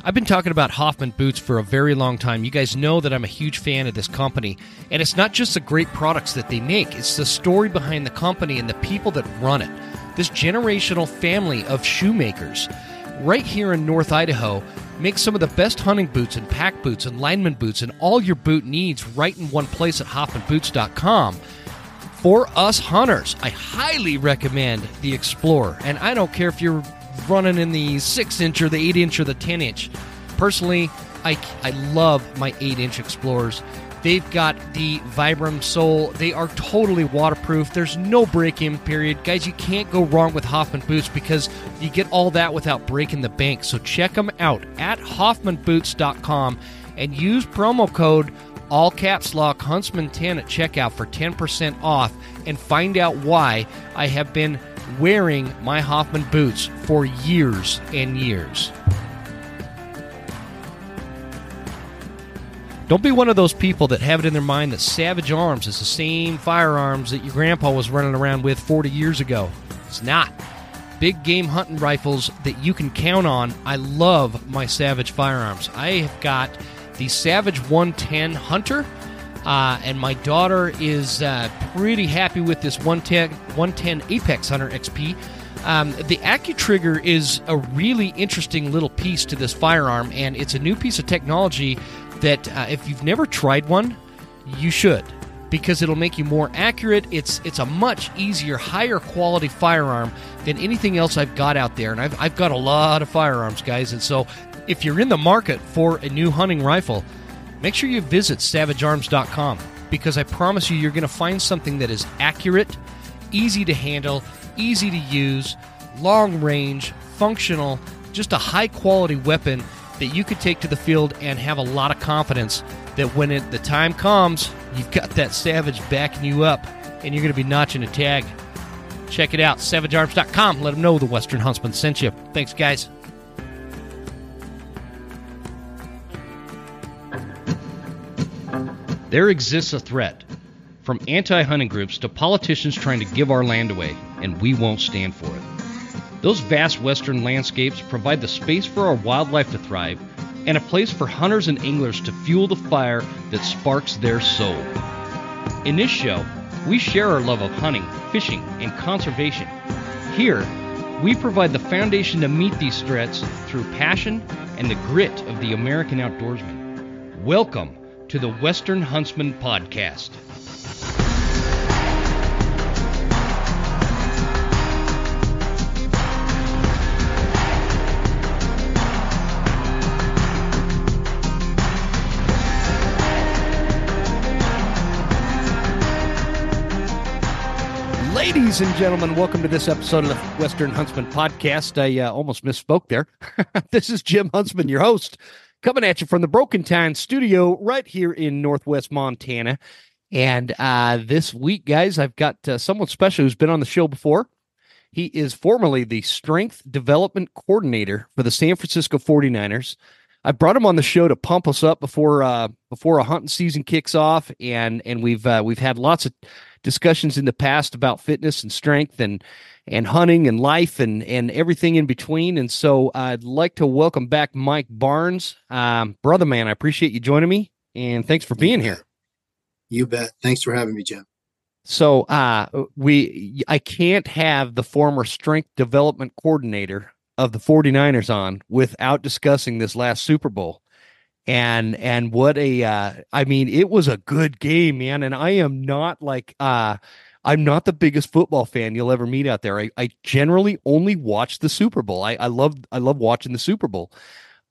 I've been talking about Hoffman boots for a very long time. You guys know that I'm a huge fan of this company. And it's not just the great products that they make, it's the story behind the company and the people that run it. This generational family of shoemakers right here in North Idaho makes some of the best hunting boots and pack boots and lineman boots and all your boot needs right in one place at hoffmanboots.com. For us hunters, I highly recommend the Explorer. And I don't care if you're running in the 6-inch or the 8-inch or the 10-inch. Personally, I love my 8-inch Explorers. They've got the Vibram sole. They are totally waterproof. There's no break-in period. Guys, you can't go wrong with Hoffman boots because you get all that without breaking the bank. So check them out at hoffmanboots.com and use promo code all caps lock Huntsman10 at checkout for 10% off and find out why I have been wearing my Hoffman boots for years and years. Don't be one of those people that have it in their mind that Savage Arms is the same firearms that your grandpa was running around with 40 years ago. It's not. Big game hunting rifles that you can count on. I love my Savage firearms. I have got the Savage 110 Hunter, and my daughter is pretty happy with this 110 Apex Hunter XP. The AccuTrigger is a really interesting little piece to this firearm, and it's a new piece of technology that if you've never tried one, you should, because it'll make you more accurate. It's a much easier, higher quality firearm than anything else I've got out there, and I've got a lot of firearms, guys, and so if you're in the market for a new hunting rifle, make sure you visit savagearms.com, because I promise you, you're going to find something that is accurate, easy to handle, easy to use, long range, functional, just a high quality weapon that you could take to the field and have a lot of confidence that when the time comes, you've got that Savage backing you up and you're going to be notching a tag. Check it out, savagearms.com. Let them know the Western Huntsman sent you. Thanks, guys. There exists a threat, from anti-hunting groups to politicians trying to give our land away, and we won't stand for it. Those vast western landscapes provide the space for our wildlife to thrive and a place for hunters and anglers to fuel the fire that sparks their soul. In this show, we share our love of hunting, fishing, and conservation. Here, we provide the foundation to meet these threats through passion and the grit of the American outdoorsman. Welcome to the Western Huntsman Podcast. Ladies and gentlemen, welcome to this episode of the Western Huntsman Podcast. I almost misspoke there. This is Jim Huntsman, your host, coming at you from the Broken Time studio right here in Northwest Montana. And this week, guys, I've got someone special who's been on the show before. He is formerly the Strength Development Coordinator for the San Francisco 49ers. I brought him on the show to pump us up before a hunting season kicks off, and we've had lots of discussions in the past about fitness and strength and hunting and life and everything in between. And so I'd like to welcome back Mike Barnes. Brother man, I appreciate you joining me, and thanks for being here. You bet. Thanks for having me, Jim. So I can't have the former strength development coordinator of the 49ers on without discussing this last Super Bowl. And what it was a good game, man. And I am not I'm not the biggest football fan you'll ever meet out there. I generally only watch the Super Bowl. I love watching the Super Bowl.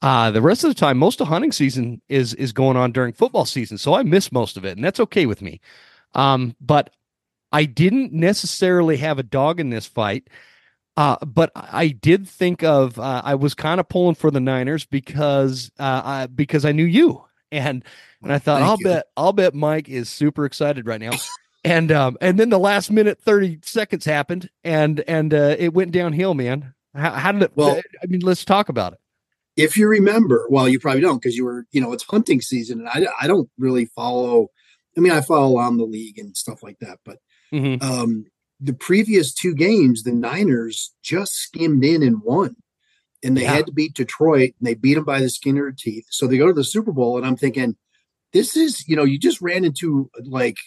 The rest of the time, most of hunting season is going on during football season. So I miss most of it, and that's okay with me. But I didn't necessarily have a dog in this fight. But I did think of I was kind of pulling for the Niners because I knew you, and I thought I'll bet Mike is super excited right now, and then the last minute 30 seconds happened, and it went downhill, man. How did it? Well, I mean, let's talk about it. If you remember, well, you probably don't because you were, it's hunting season, and I don't really follow. I mean, I follow on the league and stuff like that, but. Mm-hmm. The previous two games, the Niners just skimmed in and won. and they Yeah, had to beat Detroit, and they beat them by the skin of their teeth. So they go to the Super Bowl, and I'm thinking, this is, you just ran into like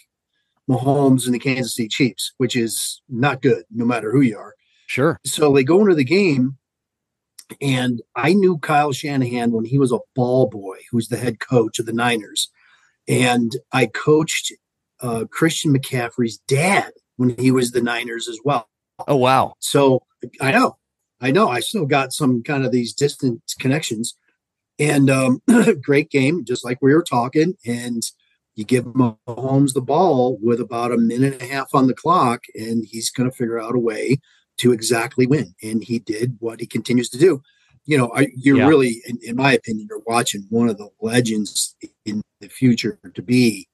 Mahomes and the Kansas City Chiefs, which is not good, no matter who you are. sure. So they go into the game, and I knew Kyle Shanahan when he was a ball boy, who's the head coach of the Niners. And I coached Christian McCaffrey's dad when he was the Niners as well. Oh, wow. So I know, I still got some kind of these distant connections. And great game, just like we were talking. And you give Mahomes the ball with about a minute and a half on the clock, and he's going to figure out a way to exactly win. And he did what he continues to do. You're Yeah. really, in my opinion, you're watching one of the legends in the future to be.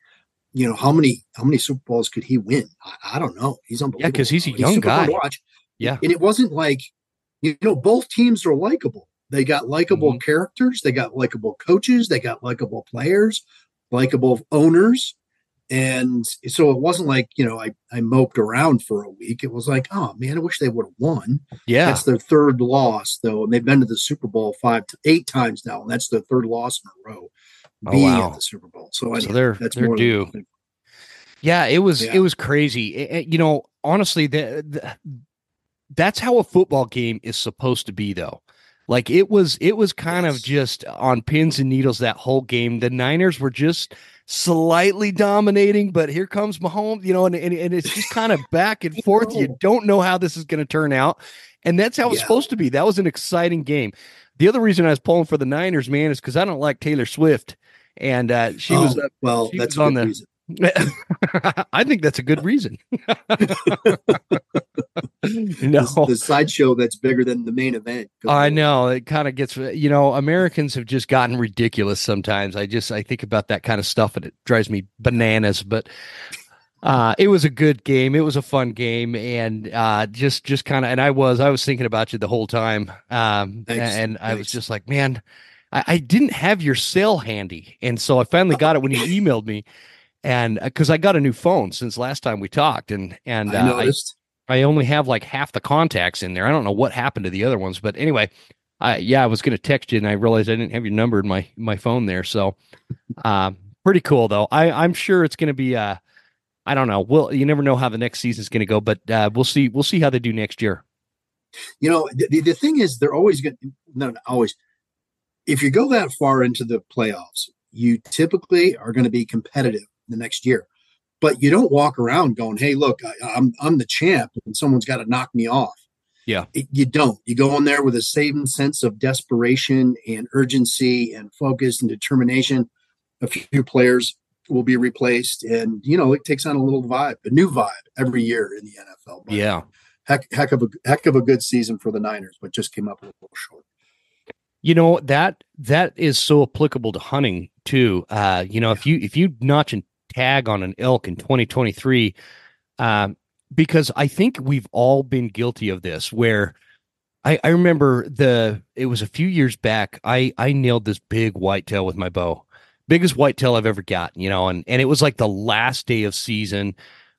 How many Super Bowls could he win? I don't know. He's Yeah, unbelievable. because he's a He's young super fun to guy. watch. Yeah. And it wasn't like, both teams are likable. They got likable characters. They got likable coaches. They got likable players, likable owners. And so it wasn't like, I moped around for a week. It was like, oh man, I wish they would have won. Yeah. That's their third loss though. And they've been to the Super Bowl 8 times now. And that's their third loss in a row Oh, being at wow. the Super Bowl. So So anyway, that's they're more due. than, Yeah, it yeah. was crazy. Honestly, that's how a football game is supposed to be, though. Like it was kind of Yes. just on pins and needles that whole game. The Niners were just slightly dominating, but here comes Mahomes, and it's just kind of back and forth. You don't know how this is going to turn out, and that's how it's Yeah. supposed to be. That was an exciting game. The other reason I was pulling for the Niners, man, is because I don't like Taylor Swift, and she was well, she that's was a on good the. reason. I think that's a good reason. The sideshow that's bigger than the main event. I know it kind of gets, Americans have just gotten ridiculous sometimes. I think about that kind of stuff and it drives me bananas, but it was a good game. It was a fun game. And just kind of, and I was thinking about you the whole time. Thanks. And I was just like, man, I didn't have your cell handy. And so I finally got it when you emailed me. And because I got a new phone since last time we talked, and I noticed. I only have like half the contacts in there. I don't know what happened to the other ones, but anyway, I was going to text you, and I realized I didn't have your number in my phone there. So, pretty cool though. I'm sure it's going to be. I don't know. Well, you never know how the next season's going to go, but we'll see. We'll see how they do next year. The thing is, they're always going. Not always. If you go that far into the playoffs, you typically are going to be competitive the next year. But you don't walk around going, "Hey, look, I'm the champ, and someone's got to knock me off." Yeah, You don't. You go in there with a same sense of desperation and urgency and focus and determination. A few players will be replaced, and it takes on a new vibe every year in the NFL. But yeah. heck of a good season for the Niners, but just came up a little short. That is so applicable to hunting too. If you notch and tag on an elk in 2023, because I think we've all been guilty of this. Where I remember it was a few years back. I nailed this big whitetail with my bow, biggest whitetail I've ever gotten. And it was like the last day of season,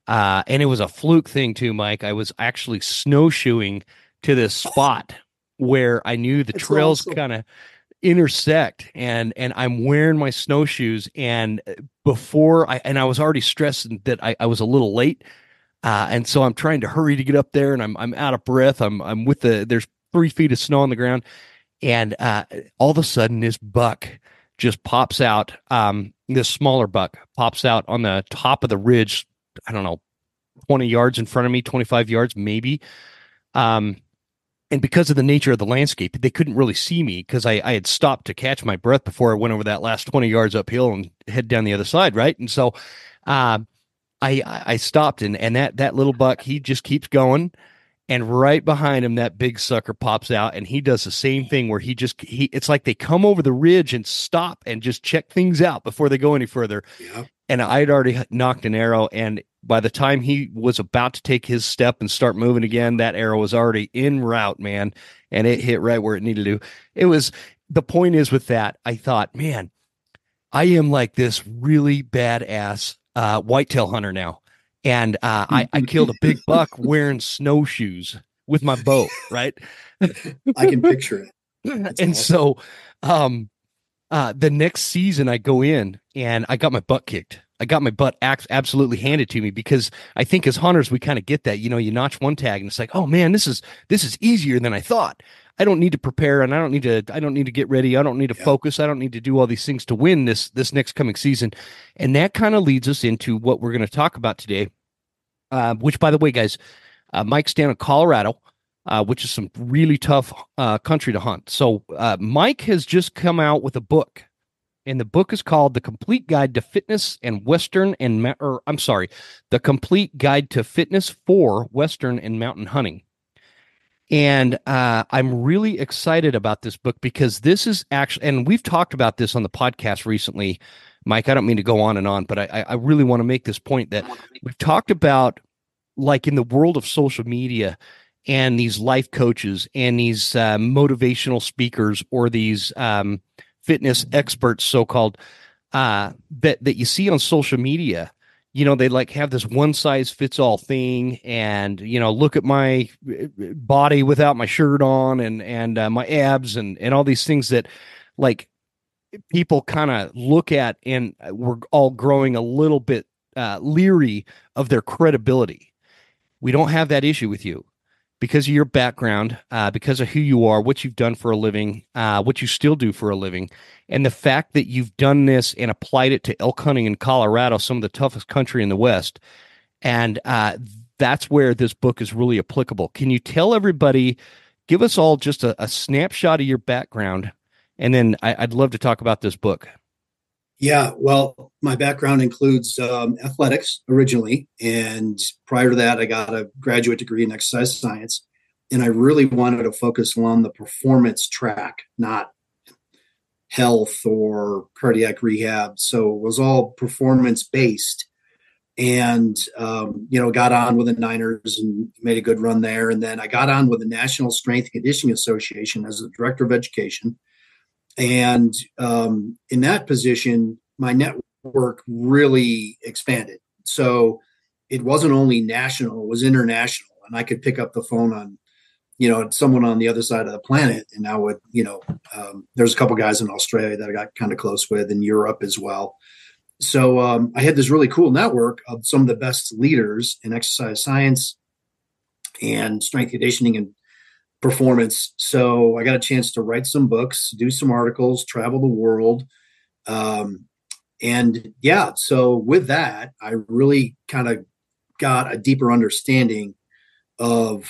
and it was a fluke thing too, Mike. I was actually snowshoeing to this spot where I knew the trails Awesome. kind of intersect, and I'm wearing my snowshoes, and I was already stressed that I was a little late, and so I'm trying to hurry to get up there, and I'm out of breath. I'm with there's 3 feet of snow on the ground, and all of a sudden this buck just pops out. This smaller buck pops out on the top of the ridge. I don't know, 20 yards in front of me, 25 yards maybe. And because of the nature of the landscape, they couldn't really see me because I had stopped to catch my breath before I went over that last 20 yards uphill and head down the other side, right? And so I stopped, and that little buck, he just keeps going. And right behind him, that big sucker pops out, and he does the same thing where it's like they come over the ridge and stop and just check things out before they go any further. Yeah. And I'd already knocked an arrow, and by the time he was about to take his step and start moving again, that arrow was already en route, man, and it hit right where it needed to. The point is with that, I thought, man, I am like this really badass whitetail hunter now. And I killed a big buck wearing snowshoes with my bow, right? I can picture it. That's And awesome. so, um, the next season I go in and I got my butt kicked. I got my butt absolutely handed to me because I think as hunters we kind of get that. You notch one tag and it's like, oh man, this is easier than I thought. I don't need to prepare and I don't need to get ready. I don't need to Yeah. focus. I don't need to do all these things to win this next coming season. And that kind of leads us into what we're going to talk about today. Which, by the way, guys, Mike's down in Colorado, which is some really tough country to hunt. So Mike has just come out with a book, and the book is called "The Complete Guide to Fitness and Western and or I'm sorry, The Complete Guide to Fitness for Western and Mountain Hunting." And I'm really excited about this book because this is actually, and we've talked about this on the podcast recently, Mike. I don't mean to go on and on, but I really want to make this point that we've talked about, like in the world of social media and these life coaches and these motivational speakers or these fitness experts, so called, that you see on social media. They like have this one size fits all thing, and look at my body without my shirt on, and my abs, and all these things that, like, people kind of look at, and we're all growing a little bit leery of their credibility. We don't have that issue with you because of your background, because of who you are, what you've done for a living, what you still do for a living, and the fact that you've done this and applied it to elk hunting in Colorado, some of the toughest country in the West. And that's where this book is really applicable. Can you tell everybody, give us all just a snapshot of your background, and then I'd love to talk about this book. Yeah, well, my background includes athletics originally, and prior to that, I got a graduate degree in exercise science, and I really wanted to focus on the performance track, not health or cardiac rehab. So it was all performance based, and got on with the Niners and made a good run there, and then I got on with the National Strength and Conditioning Association as the director of education. And in that position, my network really expanded. So it wasn't only national, it was international. And I could pick up the phone on, someone on the other side of the planet. And I would, there's a couple guys in Australia that I got kind of close with, in Europe as well. So I had this really cool network of some of the best leaders in exercise science and strength conditioning and performance. So I got a chance to write some books, do some articles, travel the world. And yeah, so with that, I really kind of got a deeper understanding of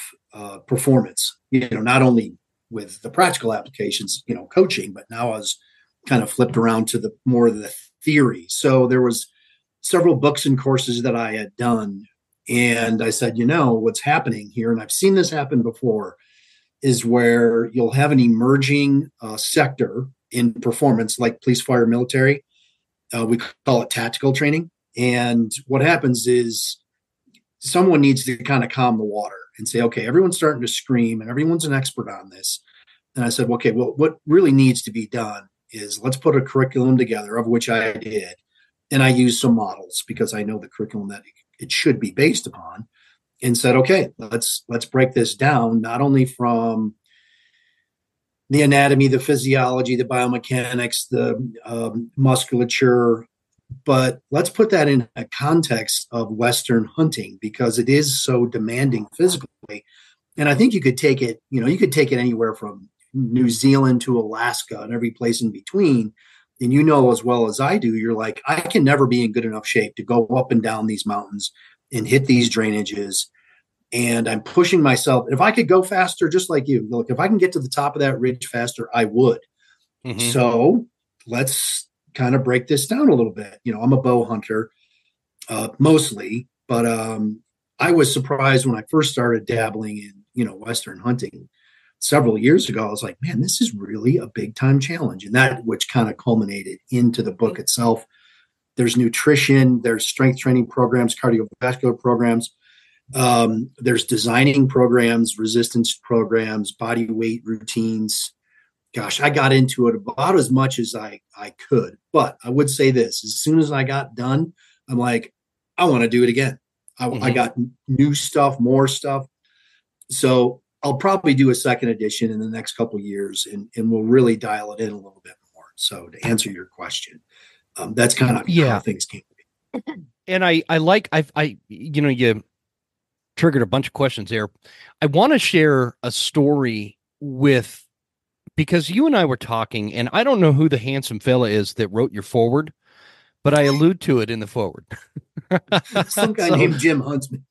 performance, not only with the practical applications, coaching, but now I was kind of flipped around to the more of the theory. So there was several books and courses that I had done. And I said, what's happening here, and I've seen this happen before, is where you'll have an emerging sector in performance, like police, fire, military. We call it tactical training. And what happens is someone needs to kind of calm the water and say, okay, everyone's starting to scream and everyone's an expert on this. And I said, okay, well, what really needs to be done is let's put a curriculum together, of which I did. And I used some models because I know the curriculum that it should be based upon, and said, okay, let's break this down, not only from the anatomy, the physiology, the biomechanics, the musculature, but let's put that in a context of Western hunting because it is so demanding physically. And I think you could take it, anywhere from New Zealand to Alaska and every place in between. And as well as I do, you're like, I can never be in good enough shape to go up and down these mountains and hit these drainages. And I'm pushing myself. If I could go faster, just like you, look, if I can get to the top of that ridge faster, I would. Mm-hmm. So let's kind of break this down a little bit. I'm a bow hunter mostly, but I was surprised when I first started dabbling in, Western hunting several years ago. I was like, man, this is really a big time challenge. And that which kind of culminated into the book itself. There's nutrition, there's strength training programs, cardiovascular programs. There's designing programs, resistance programs, body weight routines. Gosh, I got into it about as much as I could. But I would say this, as soon as I got done, I'm like, I want to do it again. I got new stuff, more stuff. So I'll probably do a second edition in the next couple of years, and we'll really dial it in a little bit more. So to answer your question, that's kind of how Yeah. things came to be. And I like, you triggered a bunch of questions there. I want to share a story because you and I were talking, and I don't know who the handsome fella is that wrote your forward, but I allude to it in the forward. Some guy So named Jim Huntsman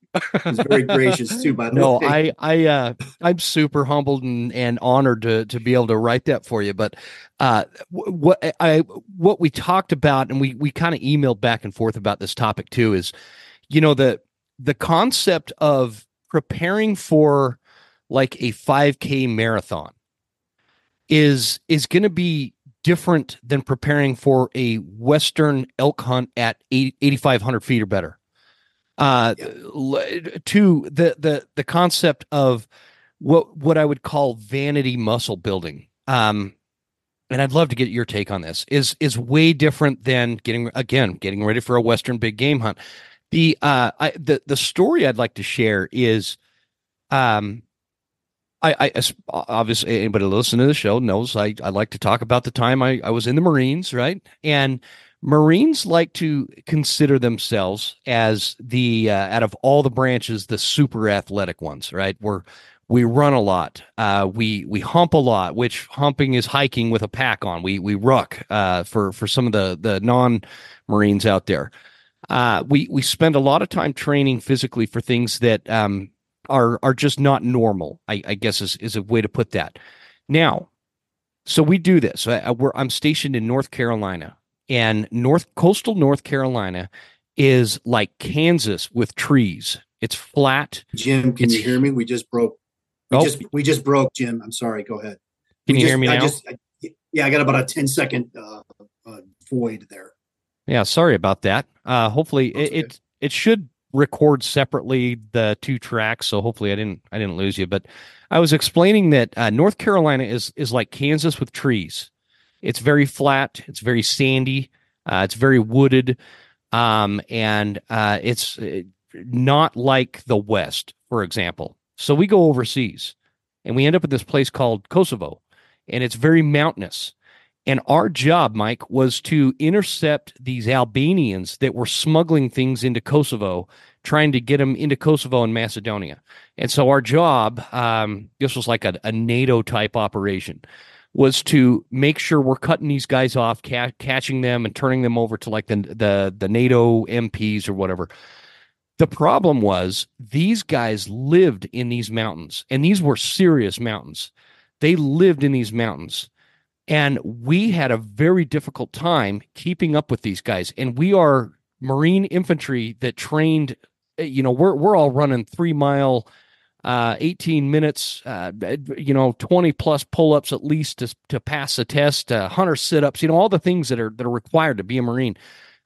is very gracious too, by the no, way. I'm super humbled and honored to be able to write that for you. But what we talked about, and we kind of emailed back and forth about this topic too, is the concept of preparing for like a 5K marathon is going to be different than preparing for a Western elk hunt at 8,500 feet or better. Yeah. To the concept of what I would call vanity muscle building. And I'd love to get your take on this. Is way different than getting ready for a Western big game hunt. The story I'd like to share is um obviously anybody listening to the show knows I like to talk about the time I was in the Marines, right? And Marines like to consider themselves as the out of all the branches, the super athletic ones, right? We run a lot, we hump a lot, which humping is hiking with a pack on. We ruck for some of the non Marines out there. We spend a lot of time training physically for things that are just not normal. I guess is a way to put that. Now, so we do this. I'm stationed in North Carolina, and coastal North Carolina is like Kansas with trees. It's flat. Jim, can It's you hear me? We just broke. oh, We just broke, Jim. I'm sorry. Go ahead. can you hear me now? Yeah, I got about a 10-second void there. Yeah, sorry about that. Hopefully it should record separately the two tracks, so hopefully I didn't lose you. But I was explaining that North Carolina is like Kansas with trees. It's very flat. It's very sandy. It's very wooded, and it's not like the West, for example. So we go overseas, and we end up at this place called Kosovo, and it's very mountainous. And our job, Mike, was to intercept these Albanians that were smuggling things into Kosovo, trying to get them into Kosovo and Macedonia. And so our job, this was like a NATO type operation, was to make sure we're cutting these guys off, catching them, and turning them over to like the NATO MPs or whatever. The problem was these guys lived in these mountains, and these were serious mountains. They lived in these mountains. And we had a very difficult time keeping up with these guys. And we are Marine infantry that trained, we're all running 3 mile, 18 minutes, 20 plus pull-ups at least to pass the test, 100 sit-ups, all the things that are required to be a Marine.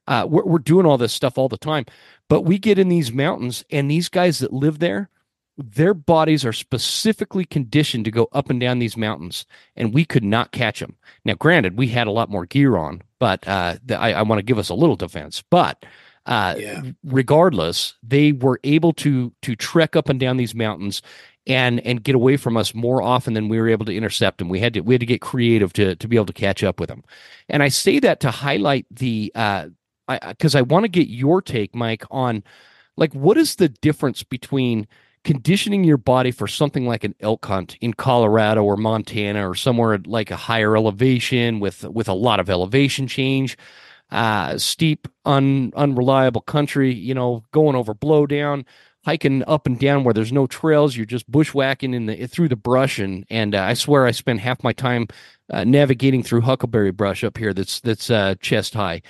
We're doing all this stuff all the time. But we get in these mountains, and these guys that live there, their bodies are specifically conditioned to go up and down these mountains, and we could not catch them. Now, granted, we had a lot more gear on, but I want to give us a little defense. But regardless, they were able to trek up and down these mountains and get away from us more often than we were able to intercept them. We had to get creative to be able to catch up with them. And I say that to highlight because I want to get your take, Mike, on like what is the difference between conditioning your body for something like an elk hunt in Colorado or Montana or somewhere like a higher elevation with a lot of elevation change, steep, unreliable country, going over blowdown, hiking up and down where there's no trails. You're just bushwhacking through the brush. And I swear I spend half my time navigating through huckleberry brush up here that's chest high.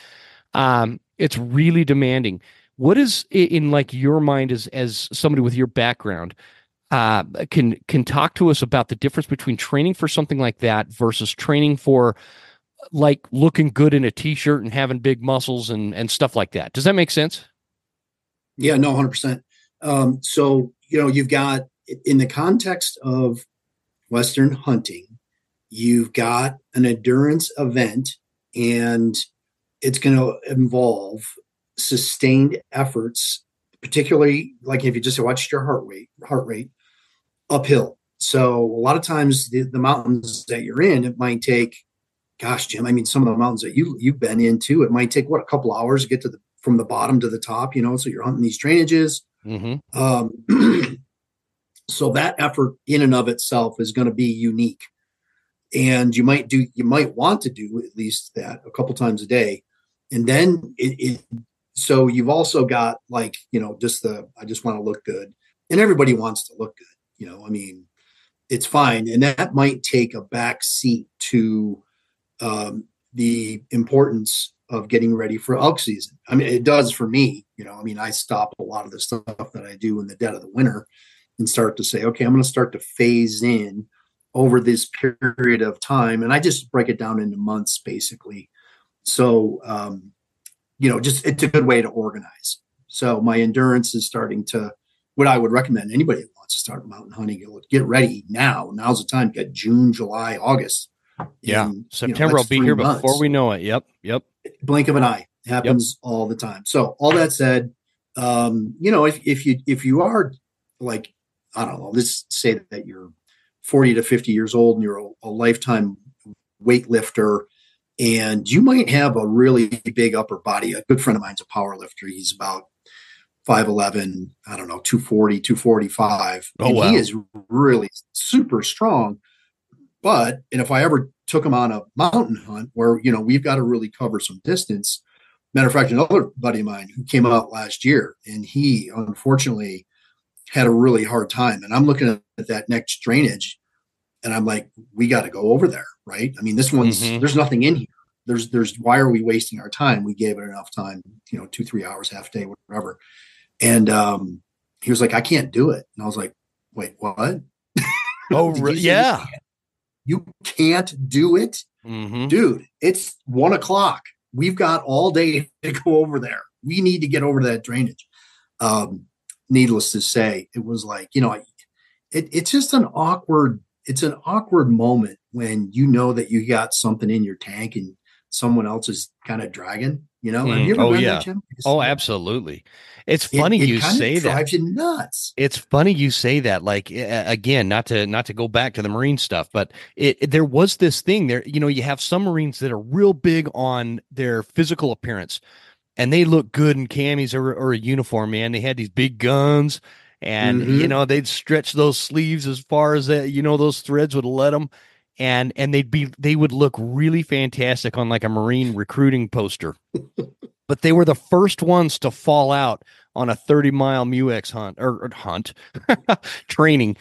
It's really demanding. What is in like your mind as somebody with your background can talk to us about the difference between training for something like that versus training for like looking good in a t-shirt and having big muscles and stuff like that? Does that make sense? Yeah, no, 100%. So, you've got in the context of Western hunting, you've got an endurance event, and it's going to involve sustained efforts, particularly like if you just watched your heart rate uphill. So a lot of times the mountains that you're in, it might take, gosh, Jim, I mean, some of the mountains that you've been into, it might take what, a couple hours to get to the from the bottom to the top, so you're hunting these drainages. Mm-hmm. Um, so that effort in and of itself is going to be unique. And you might want to do at least that a couple times a day. And then so you've also got like, I just want to look good, and everybody wants to look good. I mean, it's fine. And that might take a back seat to the importance of getting ready for elk season. I mean, it does for me. I mean, I stop a lot of the stuff that I do in the dead of the winter and start to say, okay, I'm going to start to phase in over this period of time. And I just break it down into months, basically. So, just it's a good way to organize. So my endurance is starting to, what I would recommend anybody that wants to start mountain hunting, get ready now. Now's the time. Get June, July, August. Yeah. September will be here before we know it. Yep. Blink of an eye. It happens all the time. So all that said, if you are like, I don't know, let's say that you're 40 to 50 years old and you're a lifetime weightlifter, and you might have a really big upper body. A good friend of mine's a power lifter. He's about 5'11", I don't know, 240, 245. Oh, and wow. He is really super strong. And if I ever took him on a mountain hunt where, we've got to really cover some distance. Matter of fact, another buddy of mine who came out last year, and he unfortunately had a really hard time. And I'm looking at that next drainage, and I'm like, we got to go over there, right? I mean, this one's, there's nothing in here. Why are we wasting our time? We gave it enough time, 2-3 hours, half day, whatever. And he was like, I can't do it. And I was like, wait, what? Oh, yeah. You can't do it? Mm-hmm. Dude, it's 1:00. We've got all day to go over there. We need to get over that drainage. Needless to say, it was like, it's just an awkward moment when that you got something in your tank and someone else is kind of dragging, Have you ever been there, Jim? Oh, absolutely. It's funny you say that. It drives you nuts. It's funny you say that. Like, again, not to go back to the Marine stuff, but there was this thing there. You have some Marines that are real big on their physical appearance, and they look good in camis or a uniform. Man, they had these big guns, and they'd stretch those sleeves as far as that. Those threads would let them. And they would look really fantastic on like a Marine recruiting poster, but they were the first ones to fall out on a 30-mile Muex hunt training.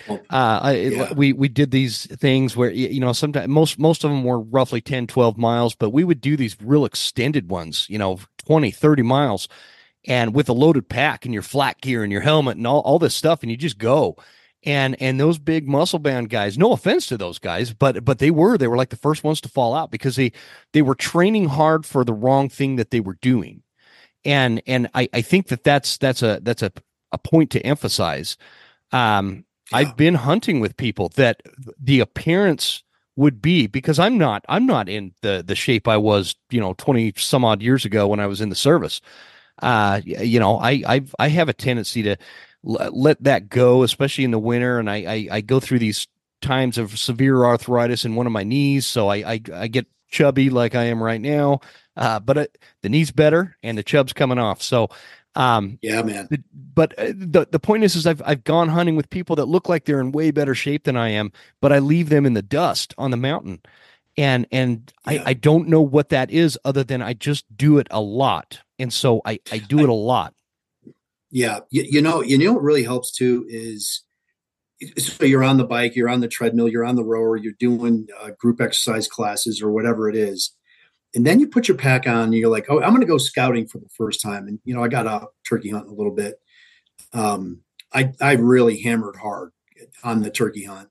We did these things where, sometimes most of them were roughly 10, 12 miles, but we would do these real extended ones, 20, 30 miles, and with a loaded pack and your flat gear and your helmet and all this stuff. And you just go. And those big muscle bound guys, no offense to those guys, but they were like the first ones to fall out because they were training hard for the wrong thing that they were doing. And I think that's a point to emphasize. I've been hunting with people that the appearance would be, because I'm not in the shape I was, 20 some odd years ago when I was in the service. I have a tendency to let that go, especially in the winter. And I go through these times of severe arthritis in one of my knees. So I get chubby like I am right now. But the knee's better and the chub's coming off. So, yeah, man. The point is I've gone hunting with people that look like they're in way better shape than I am, but I leave them in the dust on the mountain. And I don't know what that is other than I just do it a lot. And so I do it a lot. Yeah. What really helps too is, so you're on the bike, you're on the treadmill, you're on the rower, you're doing group exercise classes or whatever it is. And then you put your pack on and you're like, oh, I'm going to go scouting for the first time. And, I got out turkey hunting a little bit. I really hammered hard on the turkey hunt.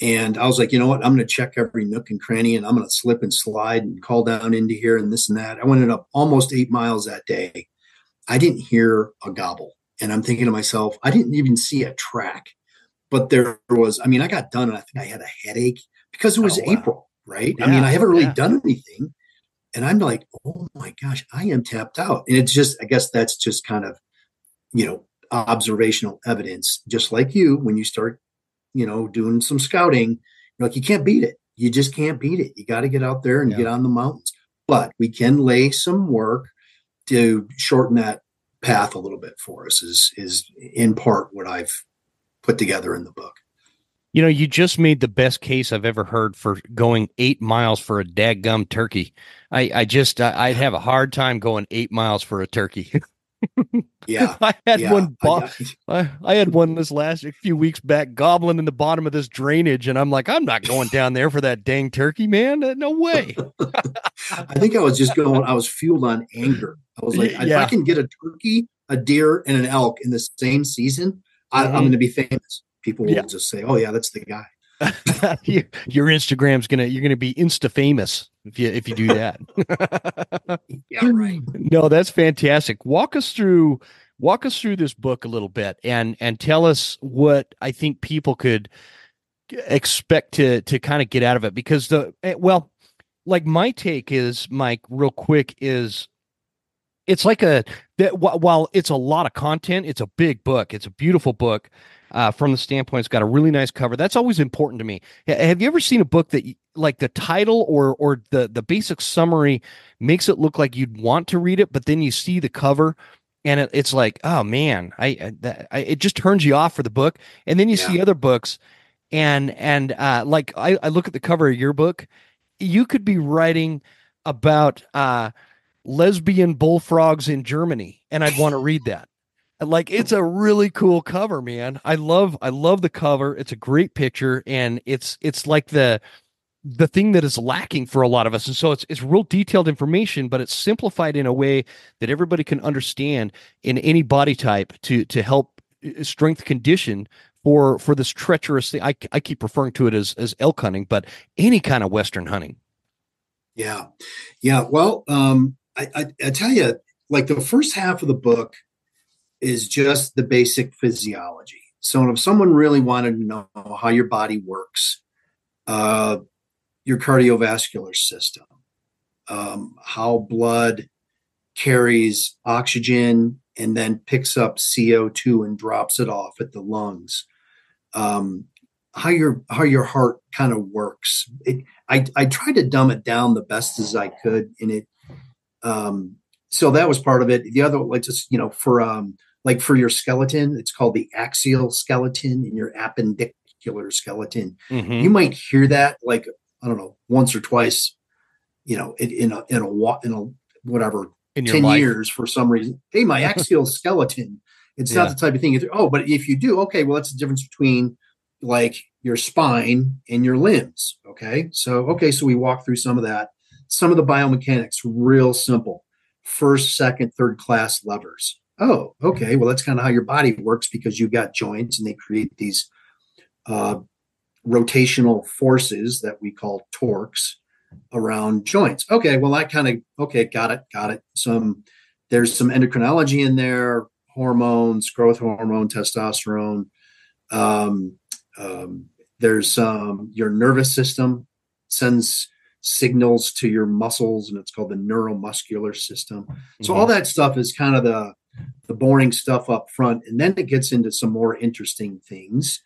And I was like, you know what? I'm going to check every nook and cranny, and I'm going to slip and slide and call down into here and this and that. I went up almost 8 miles that day. I didn't hear a gobble. And I'm thinking to myself, I didn't even see a track. But there was, I got done and I think I had a headache because it was April, right? Yeah, I haven't really done anything. And I'm like, oh my gosh, I am tapped out. And it's just, I guess that's just kind of, observational evidence, just like you, when you start doing some scouting, like you can't beat it. You just can't beat it. You got to get out there and Yeah. get on the mountains. But we can lay some work to shorten that path a little bit for us. Is in part what I've put together in the book. You just made the best case I've ever heard for going 8 miles for a dadgum turkey. I'd Yeah, have a hard time going 8 miles for a turkey. yeah, I had yeah. one I had one this last a few weeks back gobbling in the bottom of this drainage, and I'm like, I'm not going down there for that dang turkey, man. No way. I think I was just going. I was fueled on anger. I was like, if I Yeah. can get a turkey, a deer, and an elk in the same season, I'm Hmm. going to be famous. People Yeah. will just say, "Oh yeah, that's the guy." Your Instagram's you're gonna be insta famous if you do that. Yeah, right. No, that's fantastic. Walk us through this book a little bit and tell us what I think people could expect to kind of get out of it because like my take is, Mike, real quick, is it's like while it's a lot of content, it's a big book. It's a beautiful book. From the standpoint, it's got a really nice cover. That's always important to me. Have you ever seen a book that, like, the title or the basic summary makes it look like you'd want to read it, but then you see the cover and it's like, oh man, it just turns you off for the book. And then you Yeah, see other books and like I look at the cover of your book, you could be writing about lesbian bullfrogs in Germany, and I'd want to read that. Like, it's a really cool cover, man. I love the cover. It's a great picture, and it's like the thing that is lacking for a lot of us. And so it's real detailed information, but it's simplified in a way that everybody can understand in any body type to help strength condition for this treacherous thing. I keep referring to it as elk hunting, but any kind of Western hunting. yeah, yeah. Well, I tell you, like the first half of the book is just the basic physiology. So if someone really wanted to know how your body works, uh, your cardiovascular system, how blood carries oxygen and then picks up CO2 and drops it off at the lungs. Um, how your heart kind of works. I tried to dumb it down the best as I could in it. Um, so that was part of it. The other, like just for like for your skeleton, it's called the axial skeleton and your appendicular skeleton. You Mm-hmm. might hear that like I don't know once or twice, in a whatever In your 10 life. years for some reason. Hey, my axial skeleton. It's not Yeah. the type of thing you think, oh, but if you do, okay, well, that's the difference between like your spine and your limbs. So we walk through some of that. Some of the biomechanics, real simple. First, second, third class levers. Oh, okay. Well, that's kind of how your body works because you've got joints and they create these uh, rotational forces that we call torques around joints. Okay, well, I kind of got it. There's some endocrinology in there, hormones, growth hormone, testosterone. Um, um, there's your nervous system sends signals to your muscles, and it's called the neuromuscular system. So all Mm-hmm. that stuff is kind of the boring stuff up front, and then it gets into some more interesting things.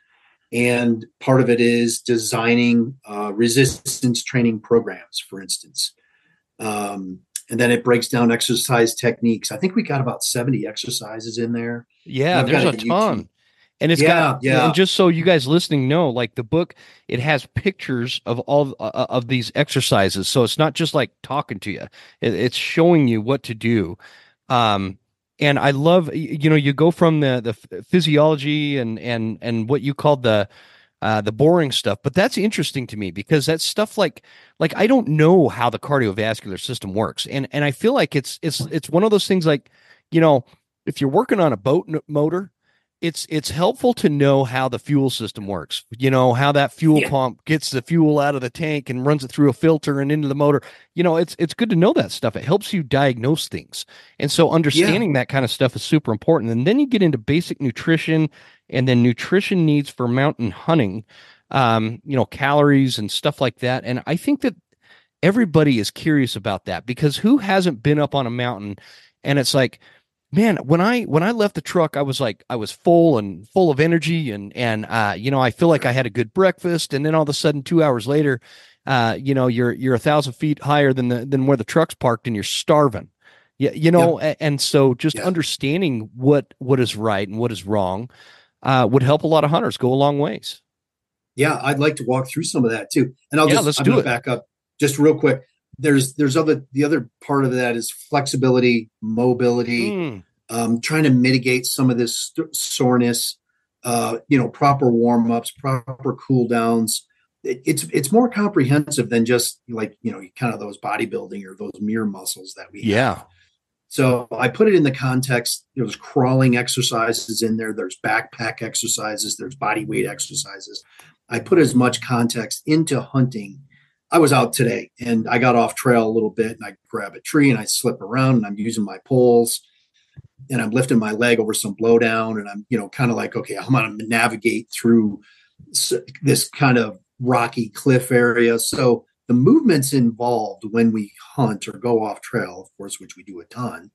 And part of it is designing resistance training programs, for instance. And then it breaks down exercise techniques. I think we got about 70 exercises in there. And Yeah, I've got there's a a YouTube. ton. And it's got, Yeah, and yeah, just so you guys listening know, like the book, it has pictures of all of these exercises. So it's not just like talking to you. It's showing you what to do. Um, and I love, you go from the physiology and what you called the boring stuff, but that's interesting to me because that's stuff like I don't know how the cardiovascular system works. And I feel like it's one of those things like, you know, if you're working on a boat motor, it's helpful to know how the fuel system works. You know, how that fuel yeah, pump gets the fuel out of the tank and runs it through a filter and into the motor. It's good to know that stuff. It helps you diagnose things. And so yeah, understanding that kind of stuff is super important. And then you get into basic nutrition and then nutrition needs for mountain hunting, calories and stuff like that. And I think that everybody is curious about that because who hasn't been up on a mountain and it's like, Man, when I left the truck, I was full and full of energy, and you know, I feel like I had a good breakfast, and then all of a sudden 2 hours later, you know, you're 1,000 feet higher than than where the truck's parked, and you're starving. Yeah, you Yep. know, and so just Yeah. understanding what is right and what is wrong would help a lot of hunters go a long ways. Yeah, I'd like to walk through some of that too. And Yeah, let's I'm do going to it. back up just real quick. There's the other part of that is flexibility, mobility, Mm, trying to mitigate some of this soreness, proper warm ups, proper cool downs. It's more comprehensive than just like, kind of those bodybuilding or those mirror muscles that we yeah, have. So I put it in the context. There's crawling exercises in there. There's backpack exercises. There's body weight exercises. I put as much context into hunting. I was out today and I got off trail a little bit and I grab a tree and I slip around and I'm using my poles and I'm lifting my leg over some blowdown and I'm, kind of like, okay, I'm going to navigate through this kind of rocky cliff area. So the movements involved when we hunt or go off trail, of course, which we do a ton,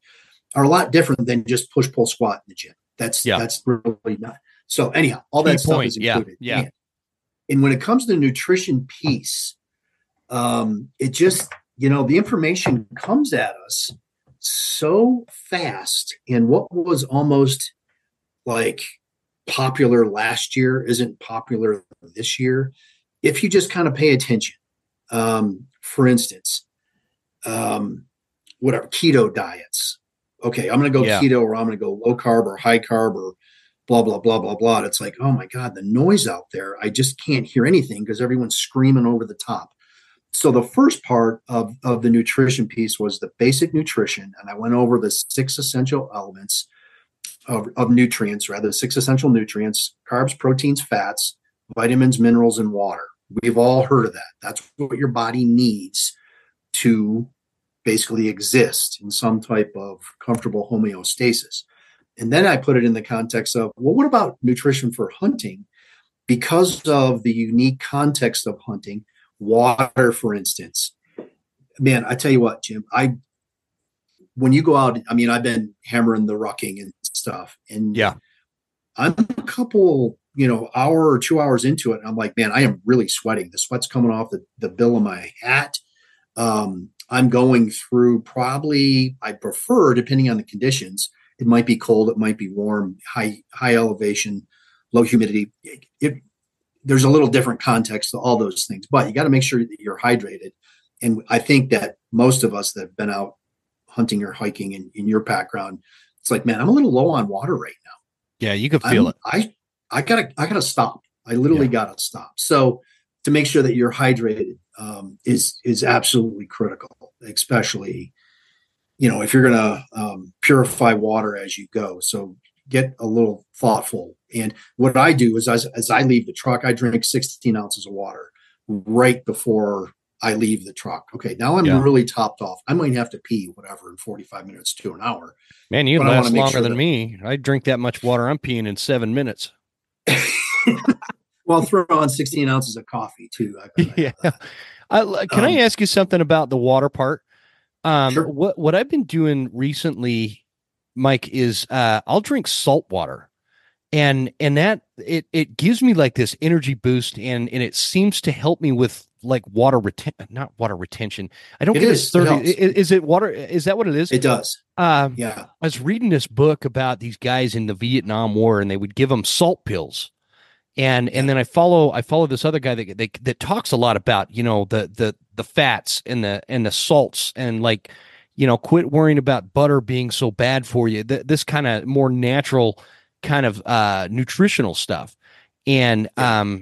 are a lot different than just push, pull, squat in the gym. yeah. That's really not. So anyhow, all Key that stuff point. is Yeah, included. yeah, And when it comes to the nutrition piece, it just, the information comes at us so fast. And what was almost like popular last year isn't popular this year. If you just kind of pay attention, for instance, whatever keto diets. Okay, I'm going to go yeah. keto or I'm going to go low carb or high carb or blah, blah, blah, blah, blah. It's like, oh my God, the noise out there. I just can't hear anything because everyone's screaming over the top. So the first part of the nutrition piece was the basic nutrition. And I went over the six essential elements of nutrients, rather, six essential nutrients: carbs, proteins, fats, vitamins, minerals, and water. We've all heard of that. That's what your body needs to basically exist in some type of comfortable homeostasis. And then I put it in the context of, well, what about nutrition for hunting? Because of the unique context of hunting, water, for instance. Man, I tell you what, Jim, when you go out, I mean, I've been hammering the rucking and stuff, and Yeah. I'm a couple, hour or 2 hours into it. And I'm like, man, I am really sweating. The sweat's coming off the bill of my hat. I'm going through probably, I prefer, depending on the conditions, it might be cold, it might be warm, high elevation, low humidity. There's a little different context to all those things, but you got to make sure that you're hydrated. And I think that most of us that have been out hunting or hiking in your background, it's like, man, I'm a little low on water right now. Yeah, you can feel it. I gotta stop. I literally Yeah. gotta stop. So to make sure that you're hydrated is absolutely critical, especially if you're gonna purify water as you go. So get a little thoughtful. And what I do is as I leave the truck, I drink 16 ounces of water right before I leave the truck. Okay, now I'm Yeah. really topped off. I might have to pee, whatever, in 45 minutes to an hour, Man, you but I want last to make longer sure than that me. I drink that much water. I'm peeing in 7 minutes. well, throw on 16 ounces of coffee too. I bet I Yeah. have that. Can I Um, ask you something about the water part? sure. What I've been doing recently, Mike, is I'll drink salt water, and that it gives me like this energy boost, and it seems to help me with like not water retention. I don't It get as is. It thirsty. helps. Is it water? Is that what it is? It does. I Yeah. was reading this book about these guys in the Vietnam War, and they would give them salt pills. And Yeah. then I follow this other guy that talks a lot about the fats and the salts, and like quit worrying about butter being so bad for you. This kind of more natural kind of nutritional stuff, and Yeah.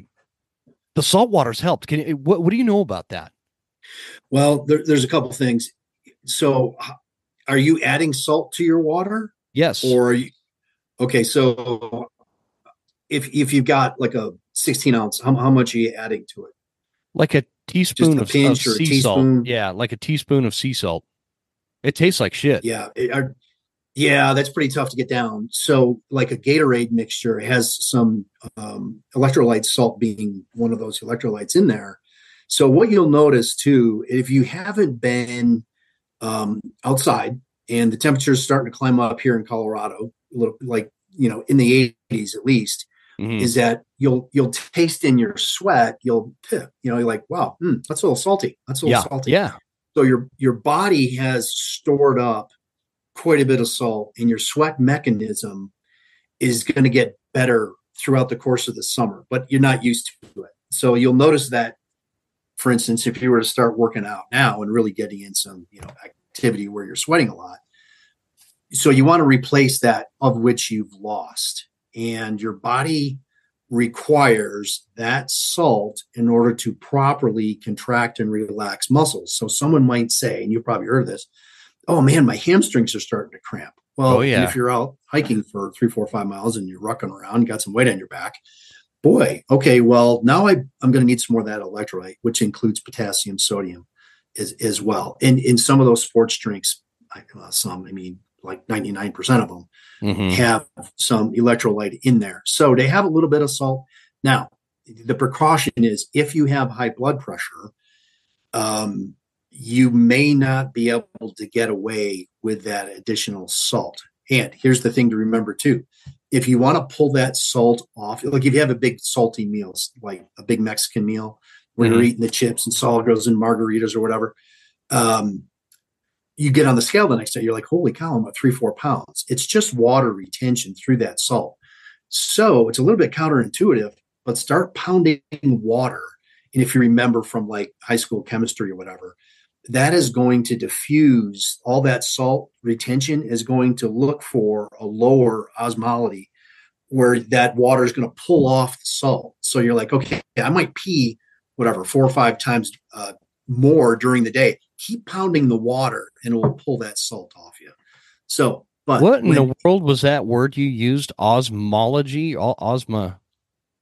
the salt water's helped. What do you know about that? Well, there's a couple things. So, are you adding salt to your water, Yes, or are you? Okay, so if you've got like a 16 ounce, how much are you adding to it? like a Just teaspoon a of pinch or a sea salt. teaspoon? Yeah, like a teaspoon of sea salt. It tastes like shit. Yeah. Yeah, that's pretty tough to get down. So, like a Gatorade mixture has some electrolyte, salt being one of those electrolytes in there. So, what you'll notice too, if you haven't been outside, and the temperature is starting to climb up here in Colorado, a little like, in the 80s at least, Hmm. is that you'll taste in your sweat, you're like, wow, that's a little salty. That's a little Yeah. salty. Yeah. So your body has stored up quite a bit of salt, and your sweat mechanism is going to get better throughout the course of the summer, but you're not used to it. So you'll notice that, for instance, if you were to start working out now and really getting in some, activity where you're sweating a lot, so you want to replace that of which you've lost. And your body requires that salt in order to properly contract and relax muscles. So someone might say, and you've probably heard of this, oh man, my hamstrings are starting to cramp. Oh Well, and if yeah. you're out hiking for 3, 4, 5 miles and you're rucking around, got some weight on your back, boy, okay, well, now I'm going to need some more of that electrolyte, which includes potassium, sodium as well. And in some of those sports drinks, like 99% of them Hmm. have some electrolyte in there. So they have a little bit of salt. Now, the precaution is if you have high blood pressure, you may not be able to get away with that additional salt. And here's the thing to remember too. If you want to pull that salt off, like if you have a big salty meal, like a big Mexican meal where you're Hmm. eating the chips and salgos and margaritas or whatever, you get on the scale the next day, you're like, holy cow, I'm at 3, 4 pounds. It's just water retention through that salt. So it's a little bit counterintuitive, but start pounding water. And if you remember from like high school chemistry or whatever, that is going to diffuse all that salt retention, is going to look for a lower osmolality where that water is going to pull off the salt. So you're like, okay, I might pee whatever 4 or 5 times more during the day. Keep pounding the water and it will pull that salt off you. So, but What in when, the world was that word you used? Osmology? Osma?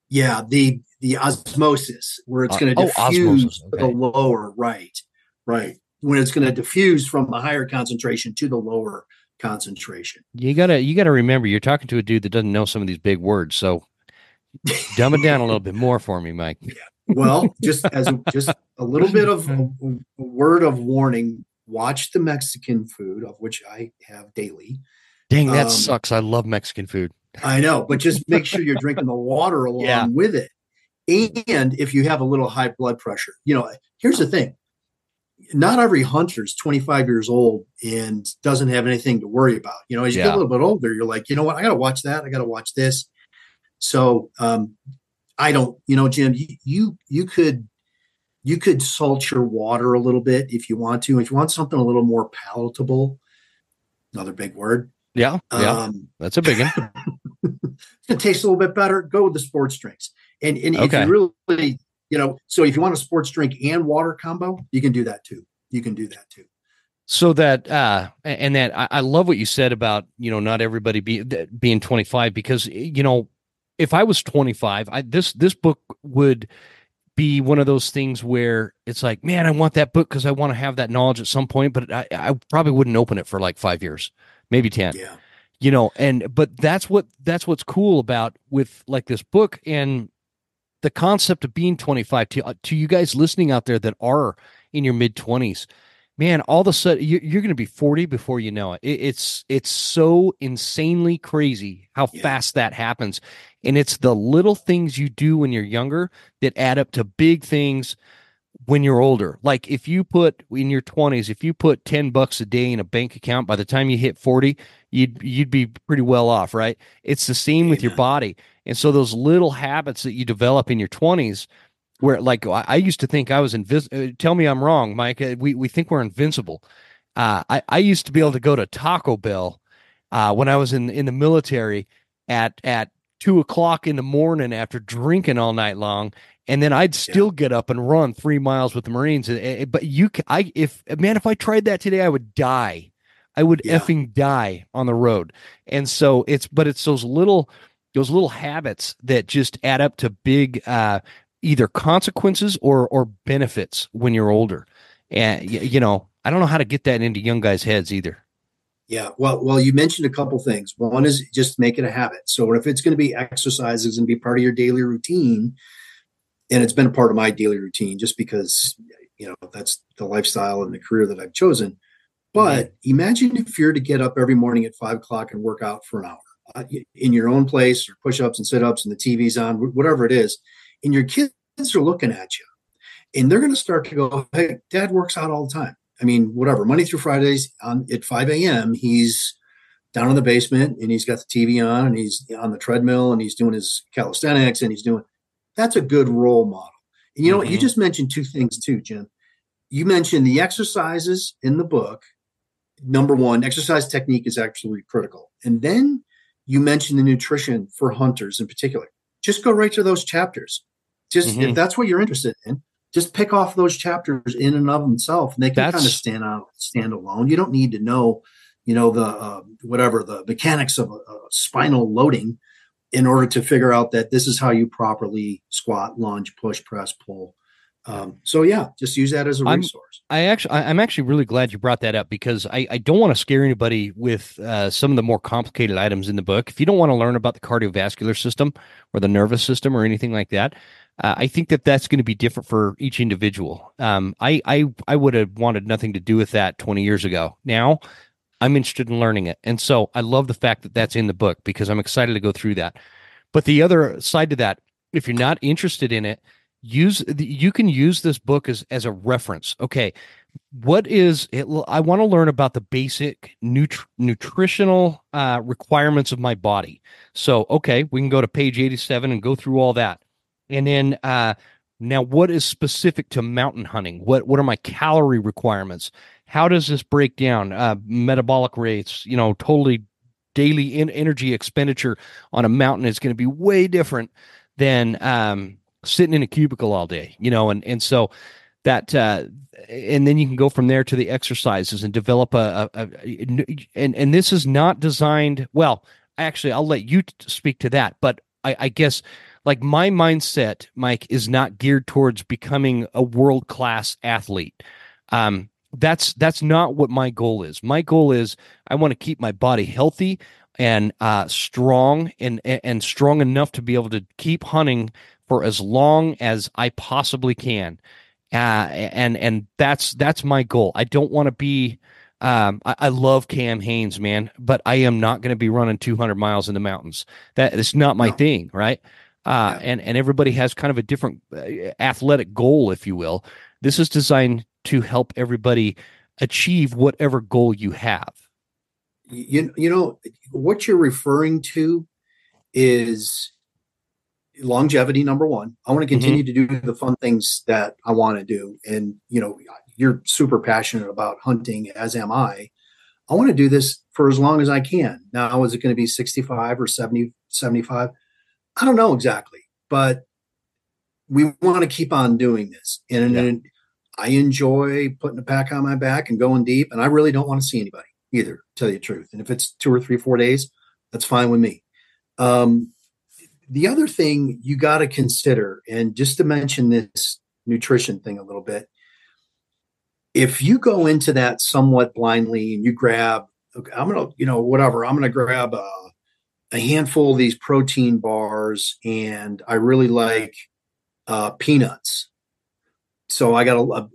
yeah, the osmosis where it's going to Oh, osmosis. diffuse to the Okay. lower, right, when it's going to diffuse from the higher concentration to the lower concentration. You gotta remember you're talking to a dude that doesn't know some of these big words. So dumb it down a little bit more for me, Mike. Well, just a little bit of a word of warning. Watch the Mexican food, of which I have daily. Dang, that Um, sucks. I love Mexican food. I know, but just make sure you're drinking the water Yeah. along with it. And if you have a little high blood pressure, here's the thing. Not every hunter is 25 years old and doesn't have anything to worry about. As you get a Yeah. little bit older, you're like, you know what? I got to watch that. I got to watch this. So I don't, Jim, you could salt your water a little bit if you want to. If you want something a little more palatable, another big word. Yeah. Yeah. That's a big one. It tastes a little bit better. Go with the sports drinks. And if you Okay. really, so if you want a sports drink and water combo, you can do that too. So that and that I love what you said about, not everybody being 25, because, if I was 25, this book would be one of those things where it's like, man, I want that book because I want to have that knowledge at some point, but I probably wouldn't open it for like 5 years, maybe 10, Yeah. but that's what's cool about with like this book and the concept of being 25 to you guys listening out there that are in your mid 20s. Man, all of a sudden you're going to be 40 before you know it. It's so insanely crazy how Yeah. fast that happens. And it's the little things you do when you're younger that add up to big things when you're older. Like if you put in your 20s, if you put $10 a day in a bank account, by the time you hit 40, you'd be pretty well off, right? It's the same with your Amen. body. And so those little habits that you develop in your 20s, where like I used to think I was invisible. Tell me I'm wrong, Mike. We think we're invincible. I used to be able Yeah. to go to Taco Bell when I was in the military at 2 o'clock in the morning after drinking all night long, and then I'd Yeah. still get up and run 3 miles with the Marines. But if I tried that today, I would die. I would Yeah. effing die on the road. And so it's those little habits that just add up to big either consequences or benefits when you're older. And I don't know how to get that into young guys' heads either. Yeah. Well, you mentioned a couple things. One is just make it a habit. So if it's going to be exercise, it's going to be part of your daily routine. And it's been a part of my daily routine just because, that's the lifestyle and the career that I've chosen. Mhm. But imagine if you're to get up every morning at 5 o'clock and work out for an hour in your own place, or push ups and sit ups, and the TV's on, whatever it is, and your kids are looking at you, and they're going to start to go, "Hey, Dad works out all the time." I mean, whatever, Monday through Fridays at 5 a.m., he's down in the basement and he's got the TV on and he's on the treadmill and he's doing his calisthenics and he's doing. That's a good role model. And you know what? You Mhm. just mentioned two things too, Jim. You mentioned the exercises in the book. Number one, exercise technique is actually critical. And then you mentioned the nutrition for hunters in particular. Just go right to those chapters. Just if Mhm. that's what you're interested in, just pick off those chapters in and of themselves, and they can kind of That's stand alone. You don't need to know, the whatever the mechanics of a spinal loading in order to figure out that this is how you properly squat, lunge, push, press, pull. So yeah, just use that as a I'm resource. I'm actually really glad you brought that up because I don't want to scare anybody with some of the more complicated items in the book. If you don't want to learn about the cardiovascular system or the nervous system or anything like that, I think that that's going to be different for each individual. I would have wanted nothing to do with that 20 years ago. Now I'm interested in learning it, and so I love the fact that that's in the book because I'm excited to go through that. But the other side to that, if you're not interested in it, you can use this book as a reference. Okay, what is it? I want to learn about the basic nutritional requirements of my body. So, okay, we can go to page 87 and go through all that. And then now what is specific to mountain hunting? What are my calorie requirements? How does this break down? Metabolic rates, totally daily energy expenditure on a mountain is going to be way different than sitting in a cubicle all day, and so that and then you can go from there to the exercises and develop and this is not designed well. Actually, I'll let you speak to that, but I guess like my mindset, Mike, is not geared towards becoming a world class athlete. That's not what my goal is. My goal is I want to keep my body healthy and strong and strong enough to be able to keep hunting for as long as I possibly can. And that's my goal. I don't want to be. I love Cam Hanes, man, but I am not going to be running 200 miles in the mountains. That is not my No, thing, right? yeah. And everybody has kind of a different athletic goal, if you will. This is designed to help everybody achieve whatever goal you have. What you're referring to is longevity. Number one, I want to Hmm. continue to do the fun things that I want to do, and you're super passionate about hunting, as am I want to do this for as long as I can. Now, is it going to be 65 or 70, 75? I don't know exactly, but we want to keep on doing this. Yeah. And I enjoy putting a pack on my back and going deep. And I really don't want to see anybody either, to tell you the truth. And if it's 2 or 3, 4 days, that's fine with me. Um, the other thing you got to consider, and just to mention this nutrition thing a little bit, if you go into that somewhat blindly and you grab, okay, I'm going to, whatever, I'm going to grab a handful of these protein bars, and I really like peanuts. So I got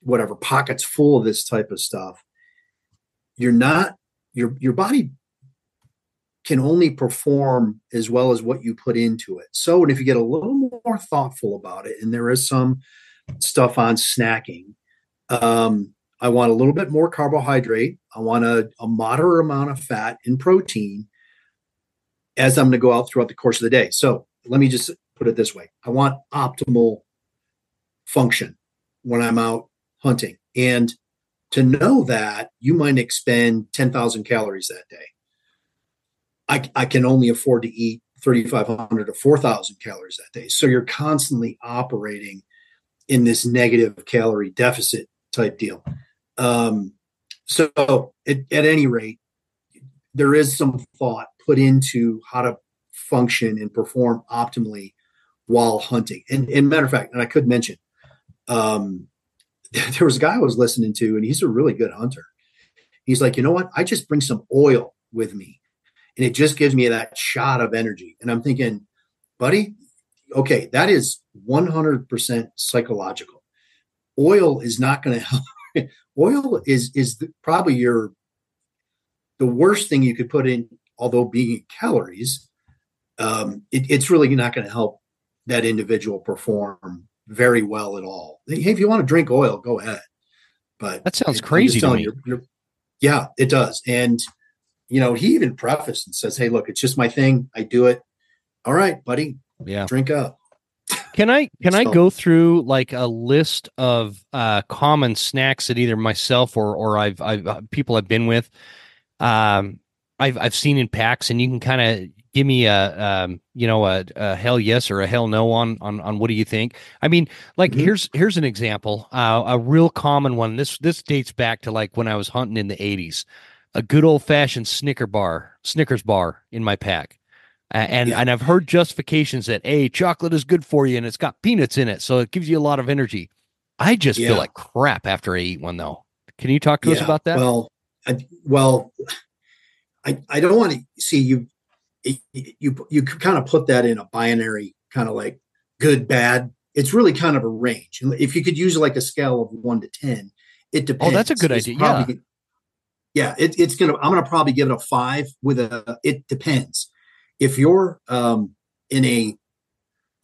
whatever pockets full of this type of stuff. You're not your body can only perform as well as what you put into it. So, and if you get a little more thoughtful about it, and there is some stuff on snacking, I want a little bit more carbohydrate. I want a moderate amount of fat and protein as I'm going to go out throughout the course of the day. So let me just put it this way: I want optimal function when I'm out hunting. And to know that, you might expend 10,000 calories that day. I can only afford to eat 3,500 to 4,000 calories that day. So you're constantly operating in this negative calorie deficit type deal. So at any rate, there is some thought put into how to function and perform optimally while hunting. And matter of fact, and I could mention, um, there was a guy I was listening to, and he's a really good hunter. He's like, you know what? I just bring some oil with me, and it just gives me that shot of energy. And I'm thinking, buddy, okay, that is 100% psychological. Oil is not going to help oil is probably the worst thing you could put in, although being calories, it's really not going to help that individual perform very well at all. Hey, if you want to drink oil, go ahead. But That sounds I'm just crazy to telling me. you, yeah, it does. And, he even prefaced and says, hey, look, it's just my thing. I do it. All right, buddy, Yeah. drink up. Can I go through like a list of common snacks that either myself or I've people I've been with I've seen in packs, and you can kind of give me a hell yes or a hell no on what do you think? I mean, like here's an example, a real common one. This dates back to like when I was hunting in the 80s. A good old fashioned Snickers bar in my pack. And Yeah. and I've heard justifications that chocolate is good for you and it's got peanuts in it, so it gives you a lot of energy. I just feel Yeah. like crap after I eat one though. Can you talk to us Yeah. about that? I don't want to see you kind of put that in a binary kind of like good, bad. It's really kind of a range. If you could use like a scale of 1 to 10, it Oh, that's a depends. good It's idea. Yeah. probably, yeah, I'm going to probably give it a 5 with it depends. If you're in a,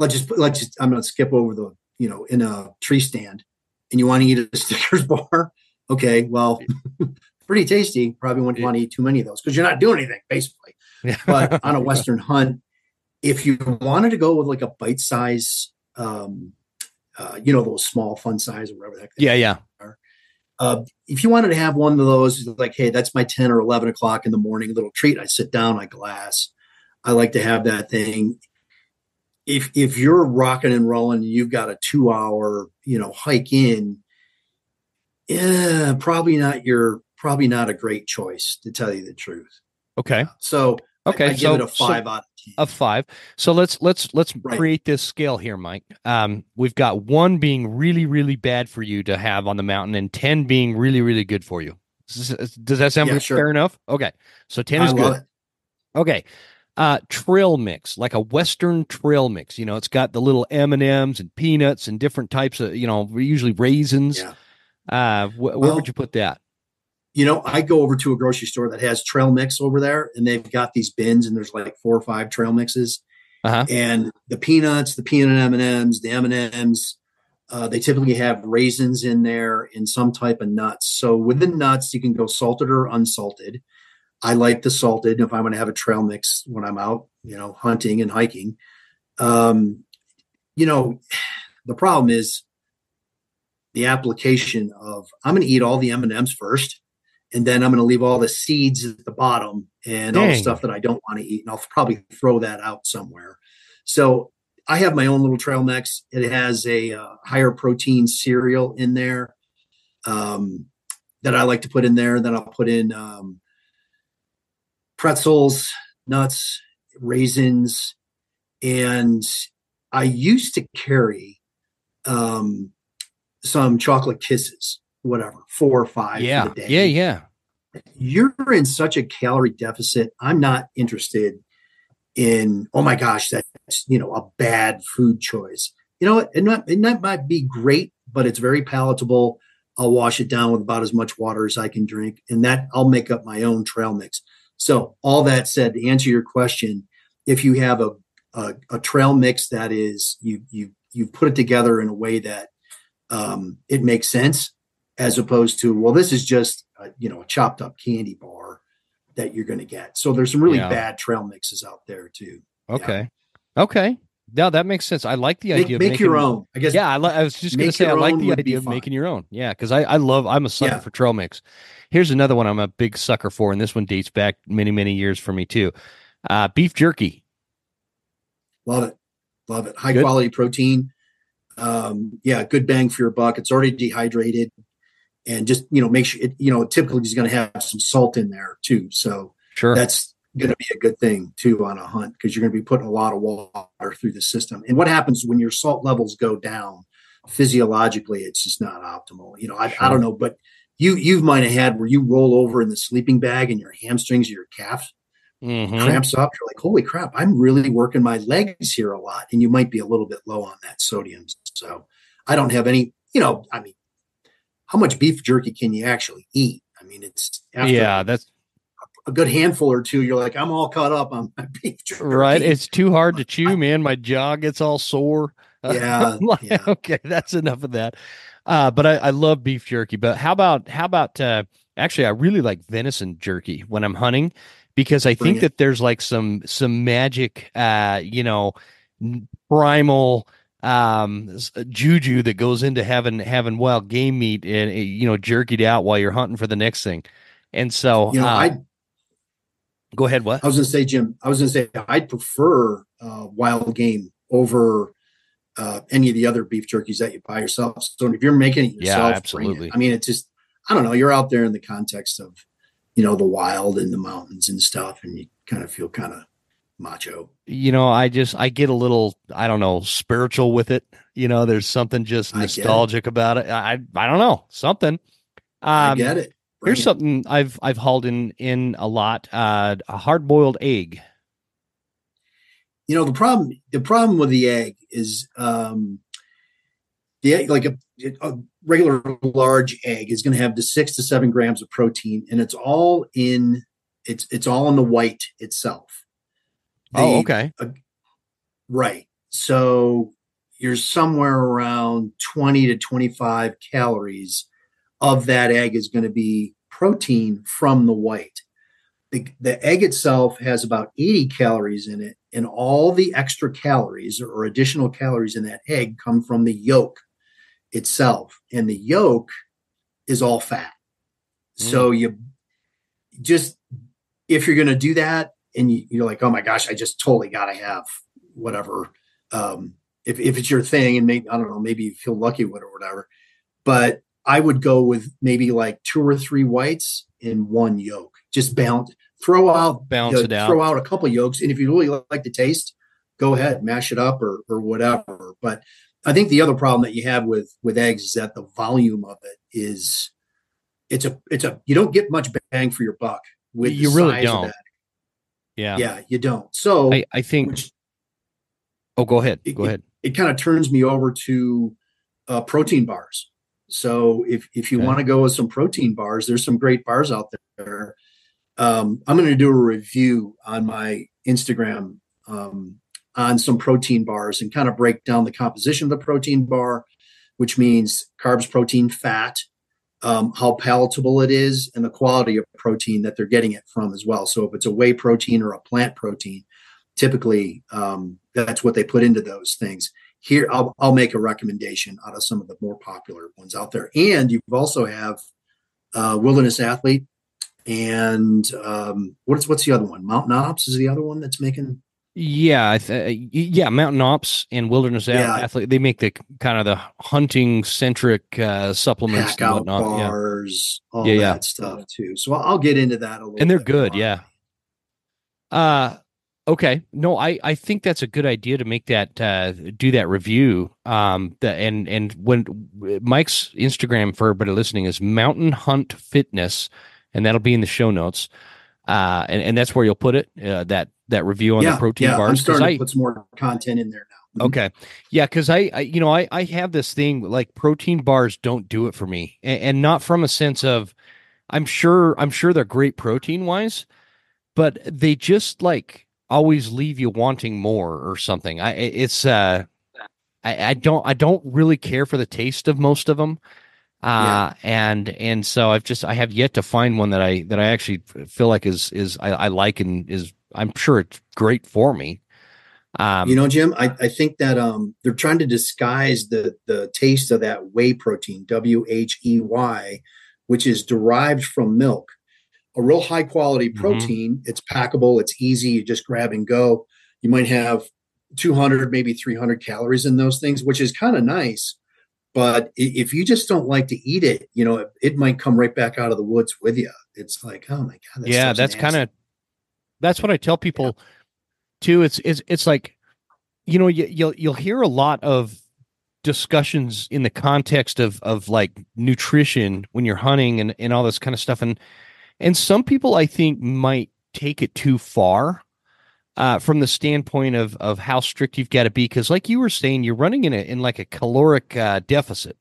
I'm going to skip over in a tree stand and you want to eat a Snickers bar. Okay. Well, pretty tasty. Probably wouldn't want to eat too many of those because you're not doing anything basically. But on a Western hunt, if you wanted to go with like a bite size, those small fun size or whatever the heck Yeah. are. If you wanted to have one of those, like, hey, that's my 10 or 11 o'clock in the morning little treat. I sit down, I glass. I like to have that thing. If you're rocking and rolling, and you've got a 2 hour, hike in, probably not a great choice to tell you the truth. Okay. So Okay. I give it a 5 out of 10. A 5. So let's Right. create this scale here, Mike. We've got 1 being really, really bad for you to have on the mountain, and 10 being really, really good for you. Does that sound fair enough? Okay. So 10 is good. It. Okay. Trail mix, like a Western trail mix. It's got the little M&Ms and peanuts and different types of, usually raisins. Yeah. Where would you put that? I go over to a grocery store that has trail mix over there, and they've got these bins, and there's like 4 or 5 trail mixes. And the peanuts, the peanut M&Ms, the M&Ms, they typically have raisins in there and some type of nuts. So with the nuts, you can go salted or unsalted. I like the salted if I'm going to have a trail mix when I'm out, hunting and hiking. The problem is the application of I'm going to eat all the M&Ms first, and then I'm going to leave all the seeds at the bottom and all the stuff that I don't want to eat, and I'll probably throw that out somewhere. So I have my own little trail mix. It has a higher protein cereal in there that I like to put in there. Then I'll put in pretzels, nuts, raisins, and I used to carry some chocolate kisses, whatever, 4 or 5 for the day. Yeah. You're in such a calorie deficit. I'm not interested in, oh my gosh, that's, a bad food choice. It might be great, but it's very palatable. I'll wash it down with about as much water as I can drink, and that I'll make up my own trail mix. So all that said, to answer your question, if you have a trail mix that is you put it together in a way that it makes sense, as opposed to, well, this is just a chopped up candy bar that you're going to get. So there's some really bad trail mixes out there too. Okay. Yeah. Okay. No, that makes sense. I like the idea of making your own. I guess. Yeah, I was just going to say I like the idea of making your own. Yeah, because I'm a sucker for trail mix. Here's another one I'm a big sucker for, and this one dates back many, many years for me too. Beef jerky. Love it. High quality protein. Good bang for your buck. It's already dehydrated, and just make sure it typically is going to have some salt in there too. So that's going to be a good thing too on a hunt, because you're going to be putting a lot of water through the system. And what happens when your salt levels go down physiologically? It's just not optimal. I don't know, but you might have had where you roll over in the sleeping bag and your hamstrings or your calf cramps up. You're like, holy crap, I'm really working my legs here a lot. And you might be a little bit low on that sodium. So I don't have any, how much beef jerky can you actually eat? I mean, it's after Yeah, that's a good handful or two, you're like, I'm all caught up on my beef right. jerky. It's too hard to But chew, man. My jaw gets all sore. I'm yeah, like, yeah, okay, that's enough of that. But I love beef jerky. But how about actually I really like venison jerky when I'm hunting because I bring think it. that there's like some magic primal juju that goes into having wild game meat and jerkied out while you're hunting for the next thing. And so You know, go ahead, what? I was going to say, Jim, I was going to say I'd prefer wild game over any of the other beef jerkies that you buy yourself. So if you're making it Yeah, yourself, bring it. absolutely. I mean, it's just, I don't know, you're out there in the context of, the wild and the mountains and stuff, and you kind of feel kind of macho. I get a little, I don't know, spiritual with it. There's something just I get it. nostalgic about it. I don't know, something. I Um, get it. Bring Here's it. something I've hauled in a lot. A hard boiled egg. The problem with the egg is the egg, like a regular large egg, is going to have the 6 to 7 grams of protein, and it's all in the white itself. Oh, The okay. Right. So you're somewhere around 20 to 25 calories of that egg is going to be protein from the white. The egg itself has about 80 calories in it, and all the extra calories or additional calories in that egg come from the yolk itself. And the yolk is all fat. Mm. So you just, if you're going to do that and you're like, oh my gosh, I just totally got to have whatever. If it's your thing, and maybe, I don't know, maybe you feel lucky with it or whatever, but I would go with maybe like two or three whites and one yolk. Just balance, Balance it out. throw out a couple yolks. And if you really like the taste, go ahead, mash it up or whatever. But I think the other problem that you have with eggs is that the volume of it is, it's a you don't get much bang for your buck with the You really size of don't. that. Yeah. Yeah, you don't. So, I think. which Oh, go ahead. it, Go it, ahead. it kind of turns me over to protein bars. So if you want Okay. to go with some protein bars, there's some great bars out there. I'm going to do a review on my Instagram on some protein bars and kind of break down the composition of the protein bar, which means carbs, protein, fat, how palatable it is, and the quality of protein that they're getting it from as well. So if it's a whey protein or a plant protein, typically that's what they put into those things. Here, I'll make a recommendation out of some of the more popular ones out there. And you also have Wilderness Athlete, and what's the other one? Mountain Ops is the other one that's making. Yeah, yeah, Mountain Ops and Wilderness Yeah, Athlete, they make the kind of the hunting centric supplements pack and out whatnot. Yeah. bars, Yeah, all yeah. that stuff too. So I'll get into that a And little they're bit good, more. yeah. Uh okay. No, I think that's a good idea to make that do that review. And when Mike's Instagram for everybody listening is Mountain Hunt Fitness, and that'll be in the show notes. And that's where you'll put it, that review on the Yeah, protein yeah. I'm bars. Because starting to I put some more content in there now. Mhm. Okay. Yeah, because I have this thing like protein bars don't do it for me. And not from a sense of I'm sure they're great protein wise, but they just like always leave you wanting more or something. I don't really care for the taste of most of them. Yeah. And so I have yet to find one that I actually feel like is I like and is I'm sure it's great for me. Um Jim, I think that they're trying to disguise the taste of that whey protein, WHEY, which is derived from milk. A real high quality mhm. protein. It's packable, it's easy, you just grab and go. You might have 200, maybe 300 calories in those things, which is kind of nice. But if you just don't like to eat it, it might come right back out of the woods with you. It's like, oh my God, that Yeah, stuff's that's kind nasty. of that's what I tell Yeah. people too. It's like you'll hear a lot of discussions in the context of like nutrition when you're hunting and all this kind of stuff, and some people I think might take it too far from the standpoint of how strict you've got to be because like you were saying you're running in like a caloric deficit.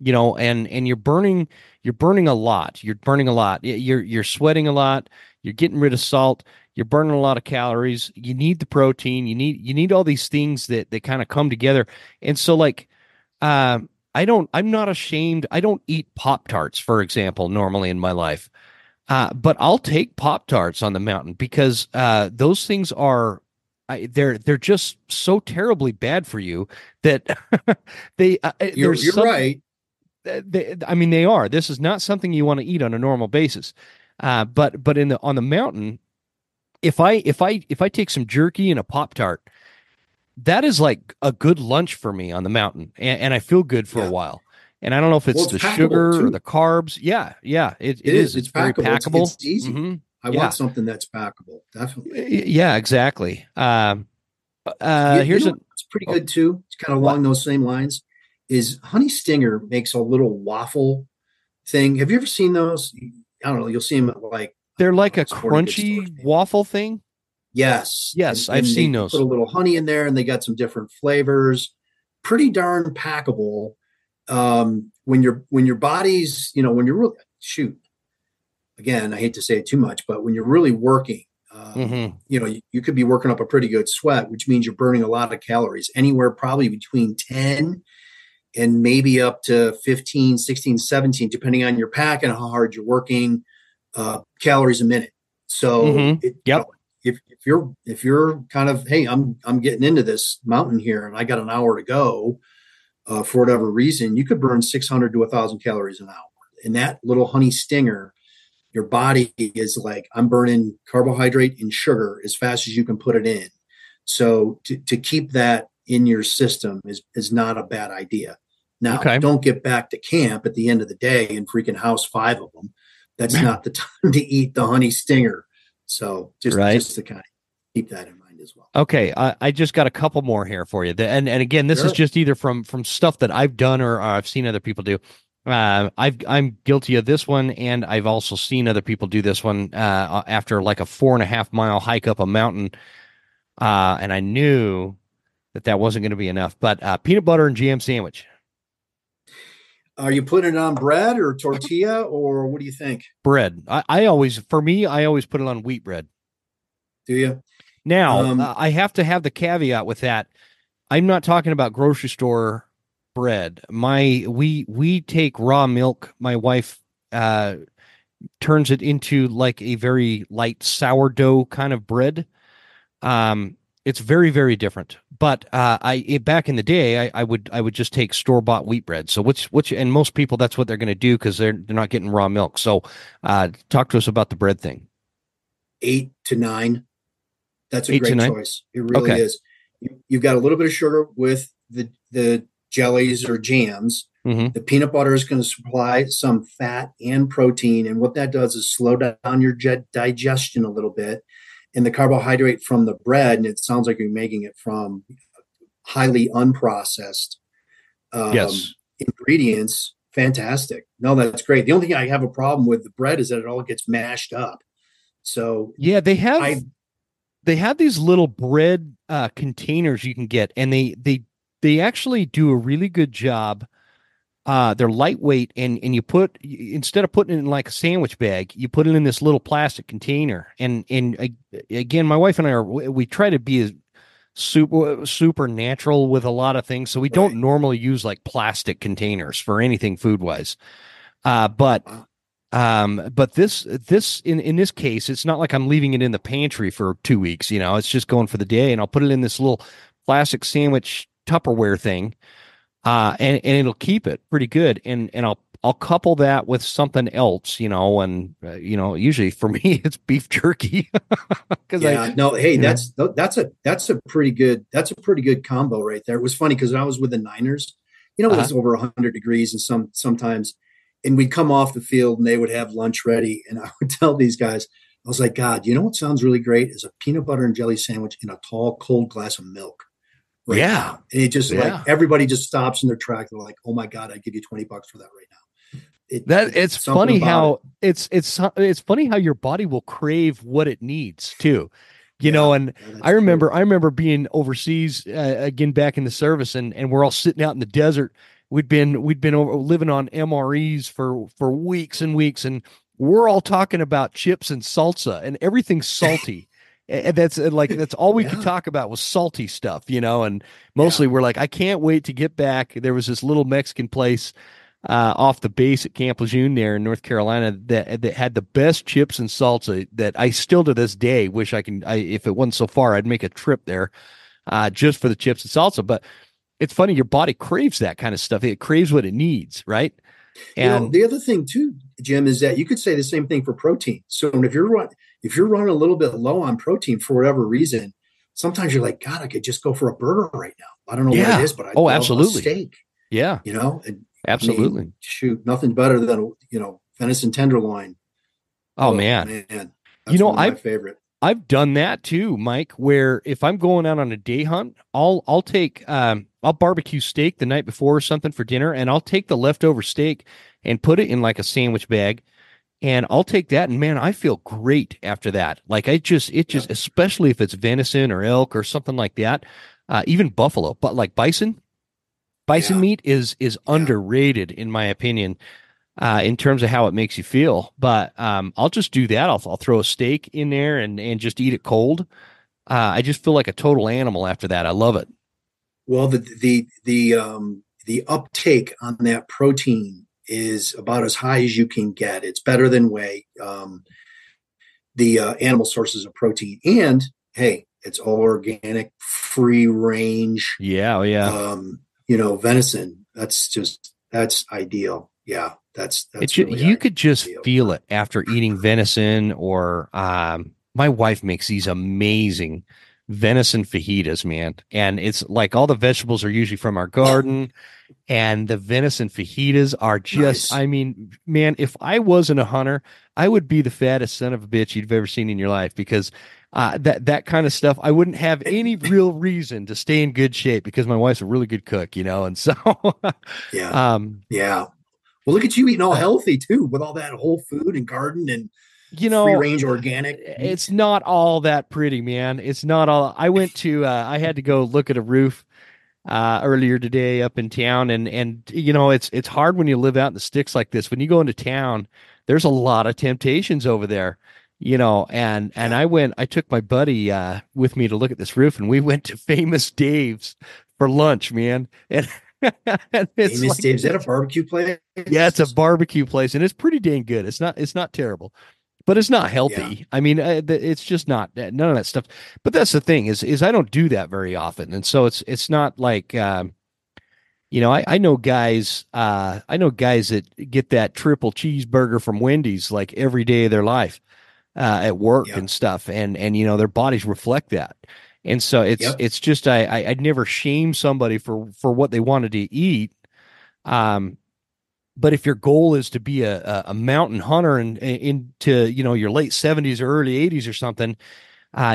and you're burning a lot. You're burning a lot. You're sweating a lot. You're getting rid of salt. You're burning a lot of calories. You need the protein. You need all these things that kind of come together. And so like, I'm not ashamed. I don't eat Pop Tarts, for example, normally in my life. But I'll take Pop Tarts on the mountain because those things they're just so terribly bad for you that You're there's you're some. right. I mean, they are. This is not something you want to eat on a normal basis. But on the mountain, if I take some jerky and a Pop Tart, that is like a good lunch for me on the mountain, and I feel good for a Yeah. while. And I don't know if Well, it's it's the packable sugar or too. the carbs. Yeah, yeah, it It is. is. It's It's very packable. packable. It's easy. I want Yeah, something that's packable. Definitely. yeah, exactly. You Here's know a what's pretty oh, good too? It's kind of what? along those same lines. Is Honey Stinger makes a little waffle thing. Have you ever seen those? I don't know. You'll see them at like They're like a sporting goods stores, crunchy maybe. waffle thing. Yes, and Yes, I've and seen they put a those. little honey in there, and they got some different flavors. Pretty darn packable. When your body's when you're really shoot again, I hate to say it too much, but when you're really working, Hmm. you could be working up a pretty good sweat, which means you're burning a lot of calories, anywhere probably between 10 and maybe up to 15, 16, 17, depending on your pack and how hard you're working, calories a minute. So Hmm. Yep. if you're kind of, hey, I'm getting into this mountain here and I got an hour to go, for whatever reason, you could burn 600 to 1,000 calories an hour. And that little honey stinger, your body is like, I'm burning carbohydrate and sugar as fast as you can put it in. So to keep that in your system is not a bad idea. Now, Okay. don't get back to camp at the end of the day and freaking house five of them. That's not the time to eat the honey stinger. So just Right. just to kind of keep that in mind as well. Okay, I just got a couple more here for you. And again, this is Sure. just either from stuff that I've done or I've seen other people do. I'm guilty of this one, and I've also seen other people do this one after like a 4.5 mile hike up a mountain. And I knew that wasn't going to be enough. But peanut butter and jam sandwich, Are you putting it on bread or tortilla, or what do you think? bread. I always put it on wheat bread. Do you? Now, Um, I have to have the caveat with that. I'm not talking about grocery store bread. We take raw milk. My wife turns it into like a very light sourdough kind of bread. It's very, very different. But back in the day, I would just take store bought wheat bread. So which and most people that's what they're going to do because they're not getting raw milk. So talk to us about the bread thing. 8 to 9. That's a 8 to 9. great choice. It really Okay. is. You've got a little bit of sugar with the jellies or jams. Hmm. The peanut butter is going to supply some fat and protein, and what that does is slow down your digestion a little bit. And the carbohydrate from the bread, and it sounds like you're making it from highly unprocessed Yes. ingredients. Fantastic. No, that's great. The only thing I have a problem with the bread is that it all gets mashed up. So Yeah, they have I they have these little bread containers you can get, and they actually do a really good job. They're lightweight, and instead of putting it in like a sandwich bag, you put it in this little plastic container. And again, my wife and I we try to be as super natural with a lot of things, so we don't right. normally use like plastic containers for anything food wise. But this in this case, it's not like I'm leaving it in the pantry for 2 weeks. It's just going for the day, and I'll put it in this little plastic sandwich Tupperware thing, and it'll keep it pretty good. And I'll couple that with something else, and usually for me it's beef jerky because Yeah, no, hey, you know, that's a pretty good combo right there. It was funny because I was with the Niners, it uh was over 100 degrees and sometimes, and we'd come off the field and they would have lunch ready, and I would tell these guys, I was like, God, what sounds really great is a peanut butter and jelly sandwich in a tall, cold glass of milk right yeah, now, and it just like yeah. everybody just stops in their track. They're like, oh my God, I'd give you $20 for that right now. That It's it's something funny about it. how it's funny how your body will crave what it needs too. Yeah, And yeah, I that's true. remember I remember being overseas again back in the service, and we're all sitting out in the desert, we'd been living on MREs for weeks and weeks, and we're all talking about chips and salsa, and everything's salty. And that's all we could Yeah. talk about was salty stuff, and Yeah. mostly we're like, I can't wait to get back. There was this little Mexican place off the base at Camp Lejeune there in North Carolina that had the best chips and salsa that I still to this day wish if it wasn't so far, I'd make a trip there just for the chips and salsa. But it's funny, your body craves that kind of stuff. It craves what it needs, right? And The other thing too, Jim, is that you could say the same thing for protein. So if you're running a little bit low on protein for whatever reason, sometimes you're like, God, I could just go for a burger right now. I don't know what it yeah, is, but I oh, love a absolutely, steak. yeah, And I mean, absolutely. shoot, nothing better than venison tenderloin. Oh Oh man, man, you that's know, one of my I've favorite. I've done that too, Mike, where if I'm going out on a day hunt, I'll take I'll barbecue steak the night before or something for dinner, and I'll take the leftover steak and put it in like a sandwich bag, and I'll take that, and man, I feel great after that. Like it just Yep. especially if it's venison or elk or something like that, even buffalo, but like bison Yeah. meat is Yeah. underrated in my opinion in terms of how it makes you feel. But I'll just do that. I'll throw a steak in there and just eat it cold. I just feel like a total animal after that. I love it. Well, the uptake on that protein is about as high as you can get. It's better than whey. The animal sources of protein, and hey, it's all organic, free range. Yeah, oh yeah. Venison. That's ideal. Yeah, that's really You could just ideal. feel it after eating venison or my wife makes these amazing venison fajitas, man. And it's like all the vegetables are usually from our garden. And the venison fajitas are just, Nice. I mean, man, if I wasn't a hunter, I would be the fattest son of a bitch you've ever seen in your life because that kind of stuff, I wouldn't have any real reason to stay in good shape because my wife's a really good cook, and so, Yeah, um, yeah. Well, look at you eating all healthy too, with all that whole food and garden and you free know, range organic it's meat. not all that pretty, man. It's not all. I had to go look at a roof earlier today up in town, and it's hard when you live out in the sticks like this. When you go into town, there's a lot of temptations over there, and Yeah, I took my buddy with me to look at this roof, and we went to Famous Dave's for lunch, man, and, and it's famous like, Dave's at a barbecue place. yeah, it's a barbecue place, and it's pretty dang good. It's not terrible, but it's not Yeah, healthy. I mean, it's just not none of that stuff. But that's the thing is I don't do that very often, and so it's not like I know guys that get that triple cheeseburger from Wendy's like every day of their life at work yeah, and stuff, and their bodies reflect that. And so yep, it's just I'd never shame somebody for what they wanted to eat. Um, but if your goal is to be a mountain hunter and into your late 70s or early 80s or something,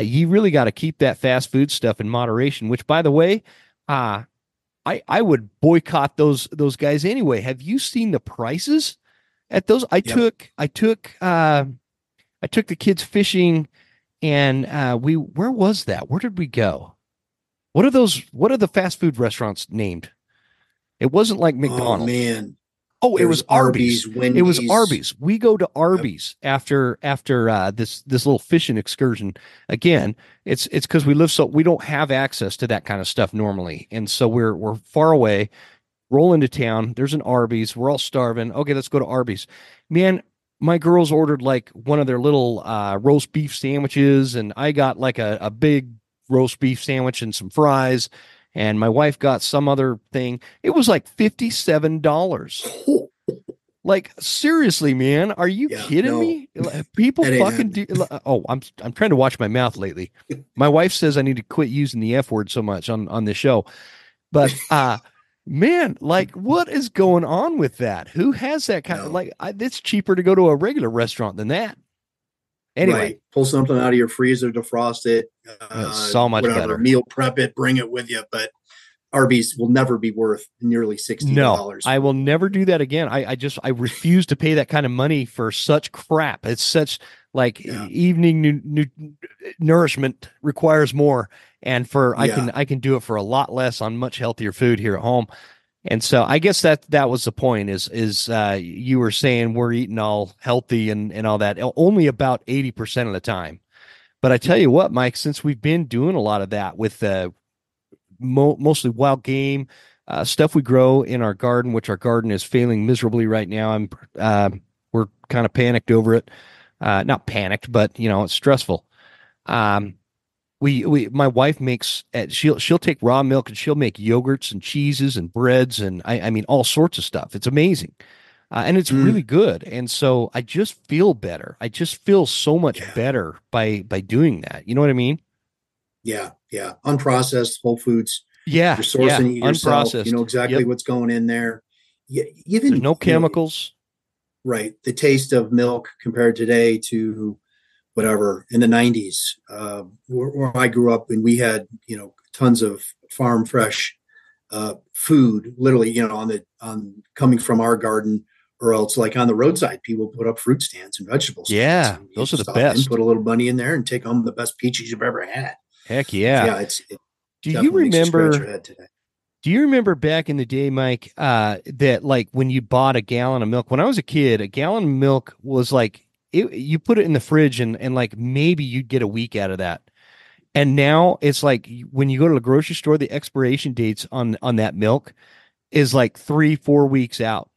you really got to keep that fast food stuff in moderation. Which, by the way, uh, I would boycott those guys anyway. Have you seen the prices at those? yep. I took the kids fishing, and we where was that? Where did we go? What are those? What are the fast food restaurants named? It wasn't like Oh McDonald's. man, Oh, it there's was Arby's. Arby's, It was Wendy's. Arby's. We go to Yep, Arby's after this little fishing excursion. Again, it's because we don't have access to that kind of stuff normally, and so we're far away. Roll into town. There's an Arby's. We're all starving. Okay, let's go to Arby's. Man, my girls ordered like one of their little roast beef sandwiches, and I got like a big roast beef sandwich and some fries. And my wife got some other thing. It was like $57. Like seriously, man, are you yeah. kidding No, me? People that ain't fucking happening. do. Oh, I'm trying to watch my mouth lately. My wife says I need to quit using the F word so much on this show. But man, like what is going on with that? Who has that kind of No, it's cheaper to go to a regular restaurant than that. Anyway, right. Pull something out of your freezer, defrost it, it's so much whatever. better. Meal prep it, bring it with you. But Arby's will never be worth nearly $60 No, I for will never do that again. I refuse to pay that kind of money for such crap. It's such like yeah, evening nourishment requires more, and for yeah. I can do it for a lot less on much healthier food here at home. And so I guess that was the point is you were saying we're eating all healthy and all that only about 80% of the time. But I tell you what, Mike, since we've been doing a lot of that with mostly wild game stuff we grow in our garden, which our garden is failing miserably right now. We're kind of panicked over it. Not panicked, but it's stressful. Um, my wife makes she'll take raw milk and she'll make yogurts and cheeses and breads and I mean all sorts of stuff. It's amazing. And it's really Mm, good. And so I just feel better. I just feel so much yeah, better by doing that. You know what I mean? yeah, yeah. Unprocessed whole foods. Yeah, You're yeah. sourcing it yourself. You know Unprocessed. exactly Yep. what's going in there. Yeah, There's even no chemicals. right, the taste of milk compared today to whatever in the 90s, where I grew up, and we had tons of farm fresh food, literally, on coming from our garden, or else like on the roadside, people put up fruit stands and vegetable stands, Yeah, and you those are the stop in, best. put a little money in there, and take home the best peaches you've ever had. Heck yeah. Yeah, it Do you definitely makes you scratch remember your head today. do you remember back in the day, Mike, that like when you bought a gallon of milk? When I was a kid, a gallon of milk was like you put it in the fridge and like maybe you'd get a week out of that. And now it's like when you go to the grocery store, the expiration dates on that milk is like 3, 4 weeks out.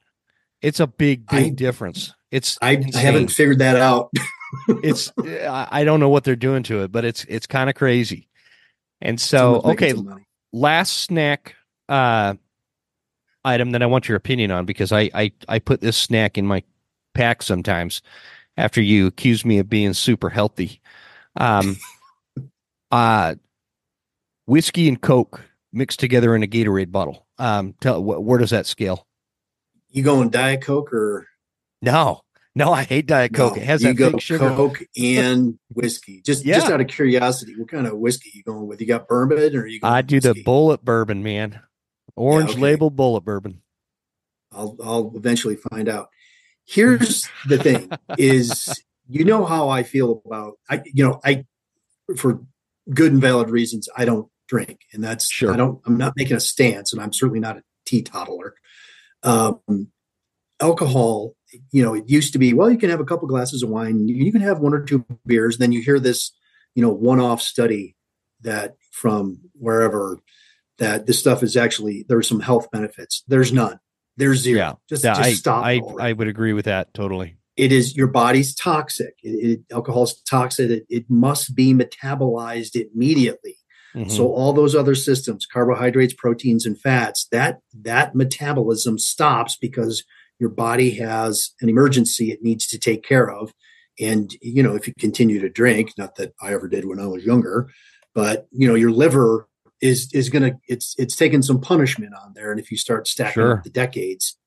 It's a big I difference. It's I haven't insane. figured that out. I don't know what they're doing to it, but it's kind of crazy. And so, Someone's making okay, some money. last snack uh item that I want your opinion on because I put this snack in my pack sometimes after you accuse me of being super healthy. Um uh Whiskey and Coke mixed together in a Gatorade bottle. Where does that scale? You going Diet Coke or No. No, I hate Diet Coke. It no? has You that go fake sugar. Coke and whiskey. Just Yeah. out of curiosity, what kind of whiskey you going with? You got bourbon, or are you I going do the whiskey? bullet bourbon, man. Yeah, Orange okay. label bullet bourbon. I'll eventually find out. Here's the thing: is how I feel about I for good and valid reasons I don't drink, and Sure. I'm not making a stance, and I'm certainly not a teetotaler. Um, Alcohol, it used to be, well, you can have a couple glasses of wine, you can have one or two beers. Then you hear this, one-off study that from wherever that this stuff is actually there's some health benefits. There's none. There's Yeah. zero. Just Yeah, just stop it I already. would agree with that totally. It is your body's toxic. Alcohol is toxic. It must be metabolized immediately. Hmm. So all those other systems, carbohydrates, proteins, and fats, that metabolism stops because your body has an emergency it needs to take care of. And if you continue to drink, not that I ever did when I was younger, but your liver is gonna it's taking some punishment on there. And if you start stacking up Sure. the decades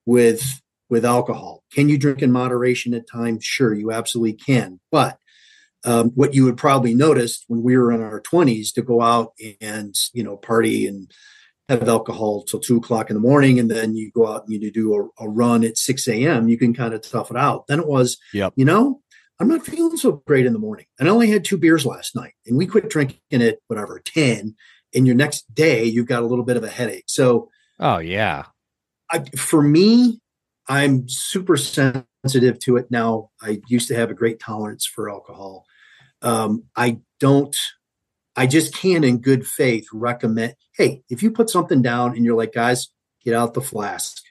with alcohol. Can you drink in moderation at times? Sure, you absolutely can. But what you would probably notice when we were in our 20s to go out and party and have alcohol till 2 o'clock in the morning, and then you go out and you do a run at 6 a.m., you can kind of tough it out. Then it was, Yep. I'm not feeling so great in the morning. And I only had 2 beers last night, and we quit drinking at whatever 10. And your next day, you've got a little bit of a headache. So Oh yeah. for me, I'm super sensitive to it now. I used to have a great tolerance for alcohol. I don't, I just can't in good faith recommend, hey, if you put something down and you're like, guys, get out the flask,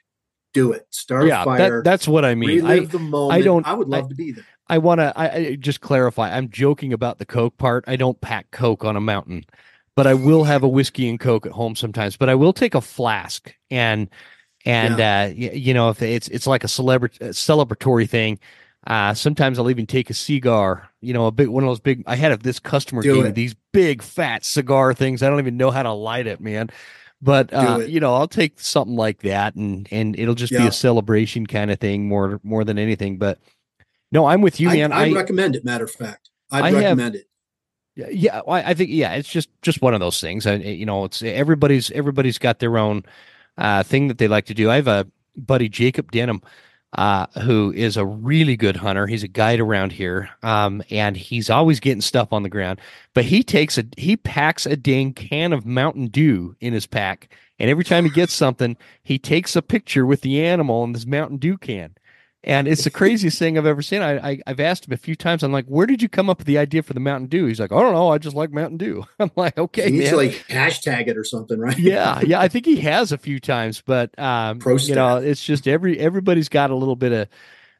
do it, start a Yeah, fire, that's what I mean. relive the I moment. don't I would I love to be there. I want to I just clarify. I'm joking about the Coke part. I don't pack Coke on a mountain, but I will have a whiskey and Coke at home sometimes. But I will take a flask and Yeah, if it's like a celebratory thing. Sometimes I'll even take a cigar. A big one of those big. I had this customer do gave me it, these big fat cigar things. I don't even know how to light it, man. But do it. I'll take something like that, and it'll just be a Yeah, celebration kind of thing more than anything. But no, I'm with you, man. I'd recommend it. Matter of fact, I'd I have recommend it. yeah. I think it's just one of those things. It's everybody's got their own thing that they like to do. I have a buddy, Jacob Denham, who is a really good hunter. He's a guide around here, and he's always getting stuff on the ground. But he packs a dang can of Mountain Dew in his pack And every time he gets something, he takes a picture with the animal in this Mountain Dew can. And it's the craziest thing I've ever seen. I've asked him a few times. I'm like, where did you come up with the idea for the Mountain Dew? He's like, I don't know. I just like Mountain Dew. I'm like, okay, You need to man. like hashtag it or something, right? Yeah, yeah. I think he has a few times, but Pro staff. it's just everybody's got a little bit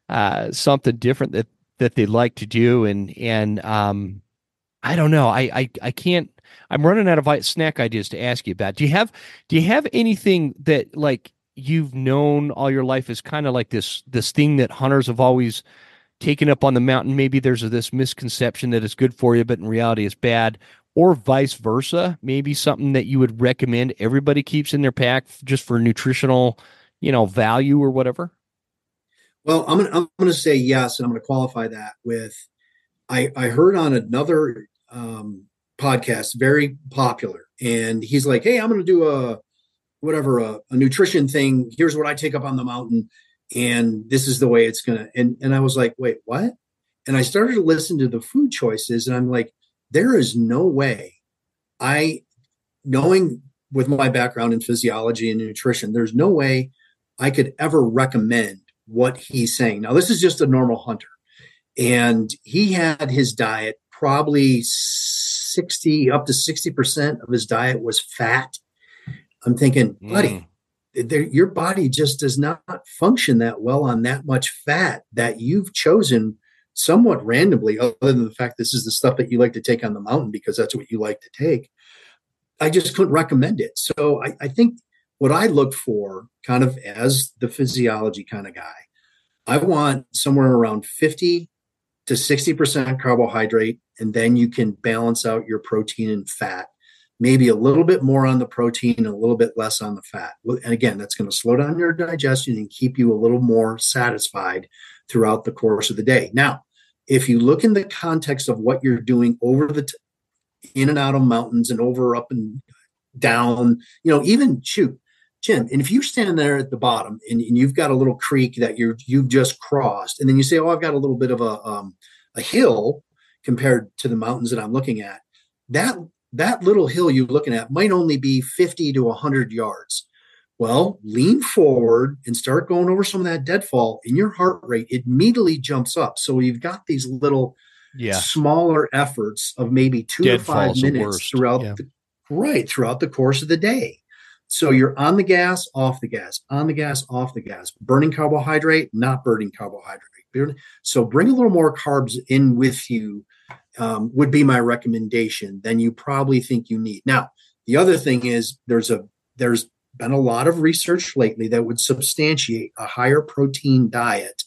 of something different that they like to do, and I don't know. I can't. I'm running out of snack ideas to ask you about. Do you have anything that like you've known all your life is kind of like this thing that hunters have always taken up on the mountain? Maybe there's this misconception that it's good for you, but in reality it's bad, or vice versa. Maybe something that you would recommend everybody keeps in their pack just for nutritional, value or whatever. Well, I'm gonna say yes, and I'm gonna qualify that with I heard on another podcast, very popular, and he's like, "Hey, I'm gonna do a whatever a nutrition thing. Here's what I take up on the mountain, and this is the way it's gonna." And I was like, "Wait, what?" And I started to listen to the food choices, and I'm like, "There is no way I knowing with my background in physiology and nutrition, there's no way I could ever recommend what he's saying." Now, this is just a normal hunter. And he had his diet probably 60 up to 60% of his diet was fat. I'm thinking, buddy, your body just does not function that well on that much fat that you've chosen somewhat randomly, other than the fact this is the stuff that you like to take on the mountain because that's what you like to take. I just couldn't recommend it. So I think what I look for, kind of as the physiology kind of guy, I want somewhere around 50 to 60% carbohydrate, and then you can balance out your protein and fat. Maybe a little bit more on the protein, a little bit less on the fat. And again, that's going to slow down your digestion and keep you a little more satisfied throughout the course of the day. Now, if you look in the context of what you're doing over in and out of mountains and over, up and down, even shoot, Jim, and if you're standing there at the bottom and you've got a little creek that you've just crossed, and then you say, "Oh, I've got a little bit of a hill compared to the mountains that I'm looking at," that little hill you're looking at might only be 50 to 100 yards. Well, lean forward and start going over some of that deadfall, and your heart rate immediately jumps up. So you've got these little smaller efforts of maybe 2 to 5 minutes throughout the course of the day. So you're on the gas, off the gas, on the gas, off the gas, burning carbohydrate, not burning carbohydrate. So bring a little more carbs in with you would be my recommendation than you probably think you need. Now, the other thing is there's been a lot of research lately that would substantiate a higher protein diet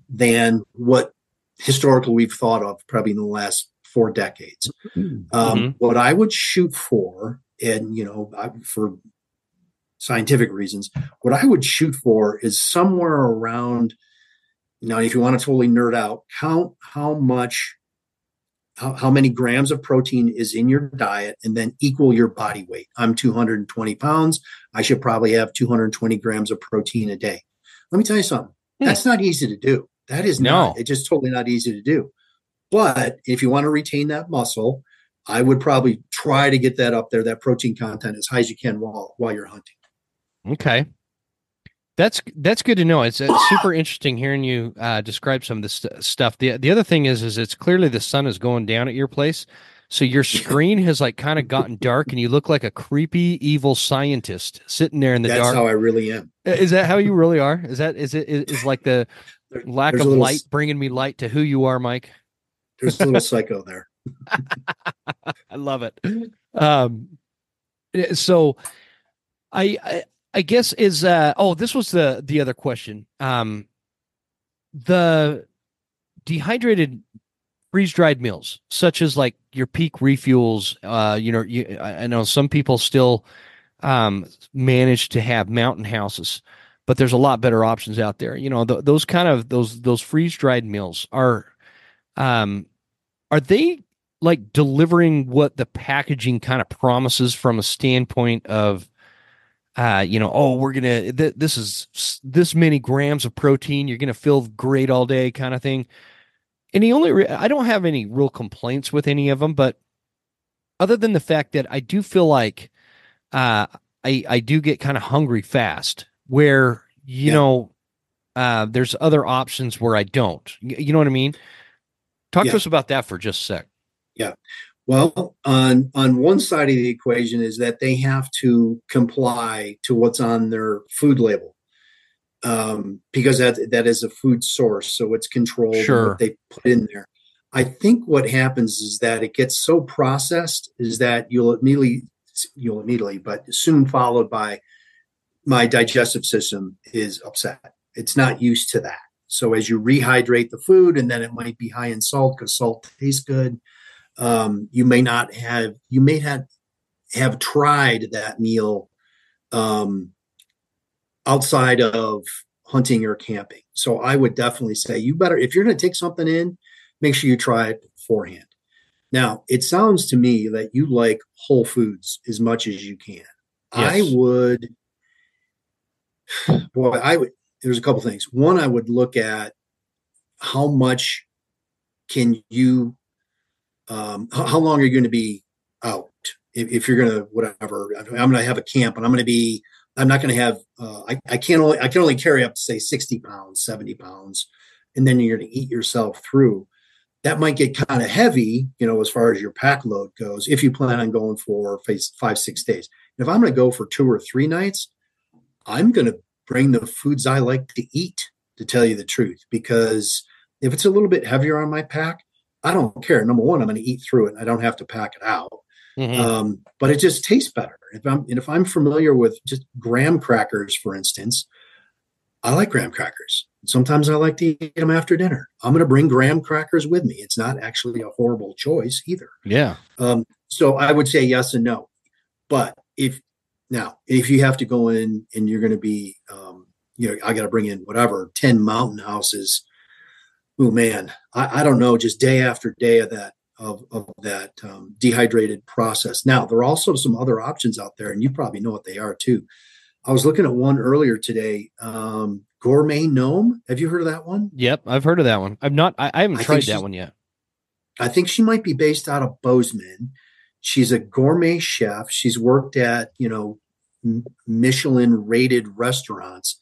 than what historically we've thought of probably in the last 4 decades. What I would shoot for, and for scientific reasons, what I would shoot for is somewhere around, now if you want to totally nerd out, count how many grams of protein is in your diet and then equal your body weight. I'm 220 pounds. I should probably have 220 grams of protein a day. Let me tell you something. That's not easy to do. That is not. It's just totally not easy to do. But if you want to retain that muscle, I would probably try to get that up there, that protein content, as high as you can while you're hunting. Okay. That's good to know. It's super interesting hearing you describe some of this stuff. The other thing is it's clearly the sun is going down at your place. So your screen has like kind of gotten dark and you look like a creepy, evil scientist sitting there in the dark. That's how I really am. Is that how you really are? Is like the lack of light bringing me light to who you are, Mike? There's a little psycho there. I love it. So I guess is this was the other question. The dehydrated freeze-dried meals, such as like your peak refuels, I know some people still manage to have mountain houses, but there's a lot better options out there. Those freeze-dried meals are they like delivering what the packaging kind of promises from a standpoint of we're gonna this is this many grams of protein, you're gonna feel great all day kind of thing. And I don't have any real complaints with any of them, but other than the fact that I do feel like I do get kind of hungry fast where, Yeah. there's other options where I don't. You know what I mean? Talk to Yeah. us about that for just a sec. Yeah. Well, on one side of the equation is that they have to comply to what's on their food label, because that is a food source, so it's controlled and what Sure. they put in there. I think what happens is that it gets so processed is that you'll immediately, but soon followed by my digestive system is upset. It's not used to that. So as you rehydrate the food, and then it might be high in salt because salt tastes good. You may have tried that meal um, outside of hunting or camping. So I would definitely say you better, if you're going to take something in, make sure you try it beforehand. Now, it sounds to me that you like whole foods as much as you can. I Yes. would, there's a couple things. One, I would look at how much can you, how long are you going to be out? If you're going to, whatever, I'm going to have a camp and I'm not going to have, I can only carry up to say 60 pounds, 70 pounds, and then you're going to eat yourself through. That might get kind of heavy, as far as your pack load goes, if you plan on going for 5, 6 days. And if I'm going to go for 2 or 3 nights, I'm going to bring the foods I like to eat, to tell you the truth, because if it's a little bit heavier on my pack, I don't care. Number one, I'm going to eat through it and I don't have to pack it out. Hmm. But it just tastes better. If I'm familiar with just graham crackers, for instance, I like graham crackers. Sometimes I like to eat them after dinner. I'm going to bring graham crackers with me. It's not actually a horrible choice either. Yeah. So I would say yes and no. But if you have to go in and you're going to be, I got to bring in whatever 10 mountain houses. Oh man, I don't know. Just day after day of that dehydrated process. Now there are also some other options out there, and you probably know what they are too. I was looking at one earlier today. Gourmet Gnome. Have you heard of that one? Yep. I've heard of that one. I've not, I haven't I think tried that she's. one yet. I think she might be based out of Bozeman. She's a gourmet chef. She's worked at Michelin rated restaurants.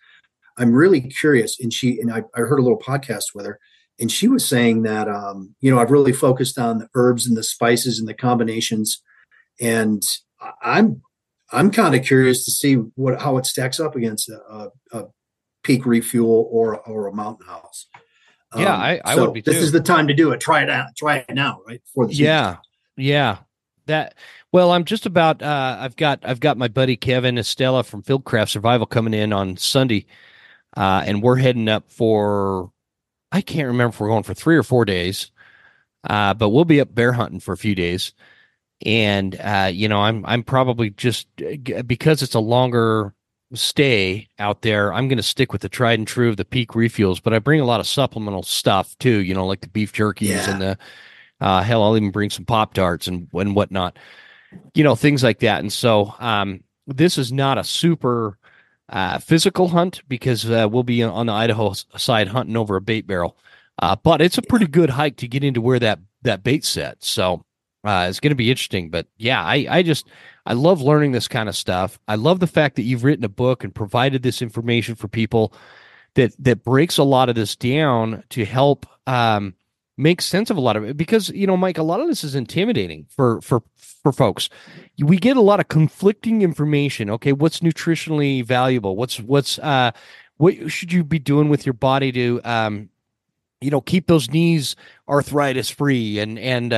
I'm really curious, and I heard a little podcast with her, and she was saying that I've really focused on the herbs and the spices and the combinations, and I'm I'm kind of curious to see how it stacks up against a peak refuel or a mountain house. Yeah, I would So be this is too. the time to do it. Try it out. Try it now, right before the season Yeah. starts. Yeah. That well, I'm just about I've got my buddy Kevin Estella from Fieldcraft Survival coming in on Sunday. And we're heading up for I can't remember if we're going for 3 or 4 days. But we'll be up bear hunting for a few days. And I'm probably just because it's a longer stay out there, I'm going to stick with the tried and true of the peak refuels, but I bring a lot of supplemental stuff too, like the beef jerkies and Yeah, the hell, I'll even bring some Pop Tarts and whatnot, things like that. And so this is not a super physical hunt because we'll be on the Idaho side hunting over a bait barrel. But it's a yeah, pretty good hike to get into where that bait set. So it's going to be interesting. But yeah, I love learning this kind of stuff. I love the fact that you've written a book and provided this information for people that breaks a lot of this down to help make sense of a lot of it because Mike, a lot of this is intimidating for folks. We get a lot of conflicting information. Okay, what's nutritionally valuable? What should you be doing with your body to keep those knees arthritis free and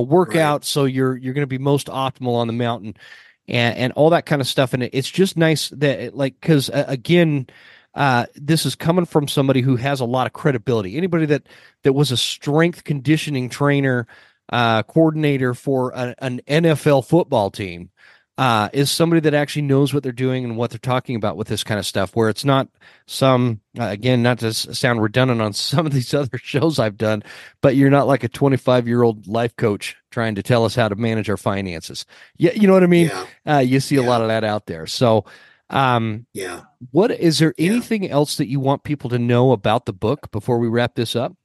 work right. out so you're going to be most optimal on the mountain and all that kind of stuff. And it's just nice that because again, this is coming from somebody who has a lot of credibility. Anybody that was a strength conditioning trainer, coordinator for an NFL football team, is somebody that actually knows what they're doing and what they're talking about with this kind of stuff. Where it's not again, not to sound redundant on some of these other shows I've done, but you're not like a 25-year-old life coach trying to tell us how to manage our finances. Yeah, you know what I mean. Yeah, You see a lot yeah, of that out there. So. yeah, What is there yeah. anything else that you want people to know about the book before we wrap this up?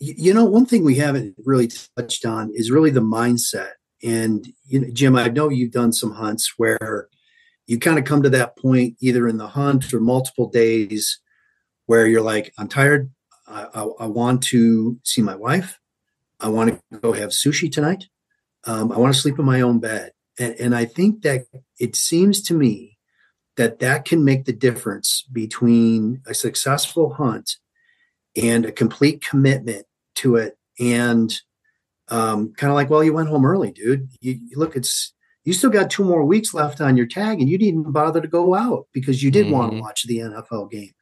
One thing we haven't really touched on is really the mindset. And Jim, I know you've done some hunts where you kind of come to that point either in the hunt or multiple days where you're like, I'm tired. I want to see my wife. I want to go have sushi tonight. I want to sleep in my own bed. And I think that it seems to me that that can make the difference between a successful hunt and a complete commitment to it. And kind of like, well, you went home early, dude. You look, you still got 2 more weeks left on your tag, and you didn't bother to go out because you did want to Mm-hmm. watch the NFL game.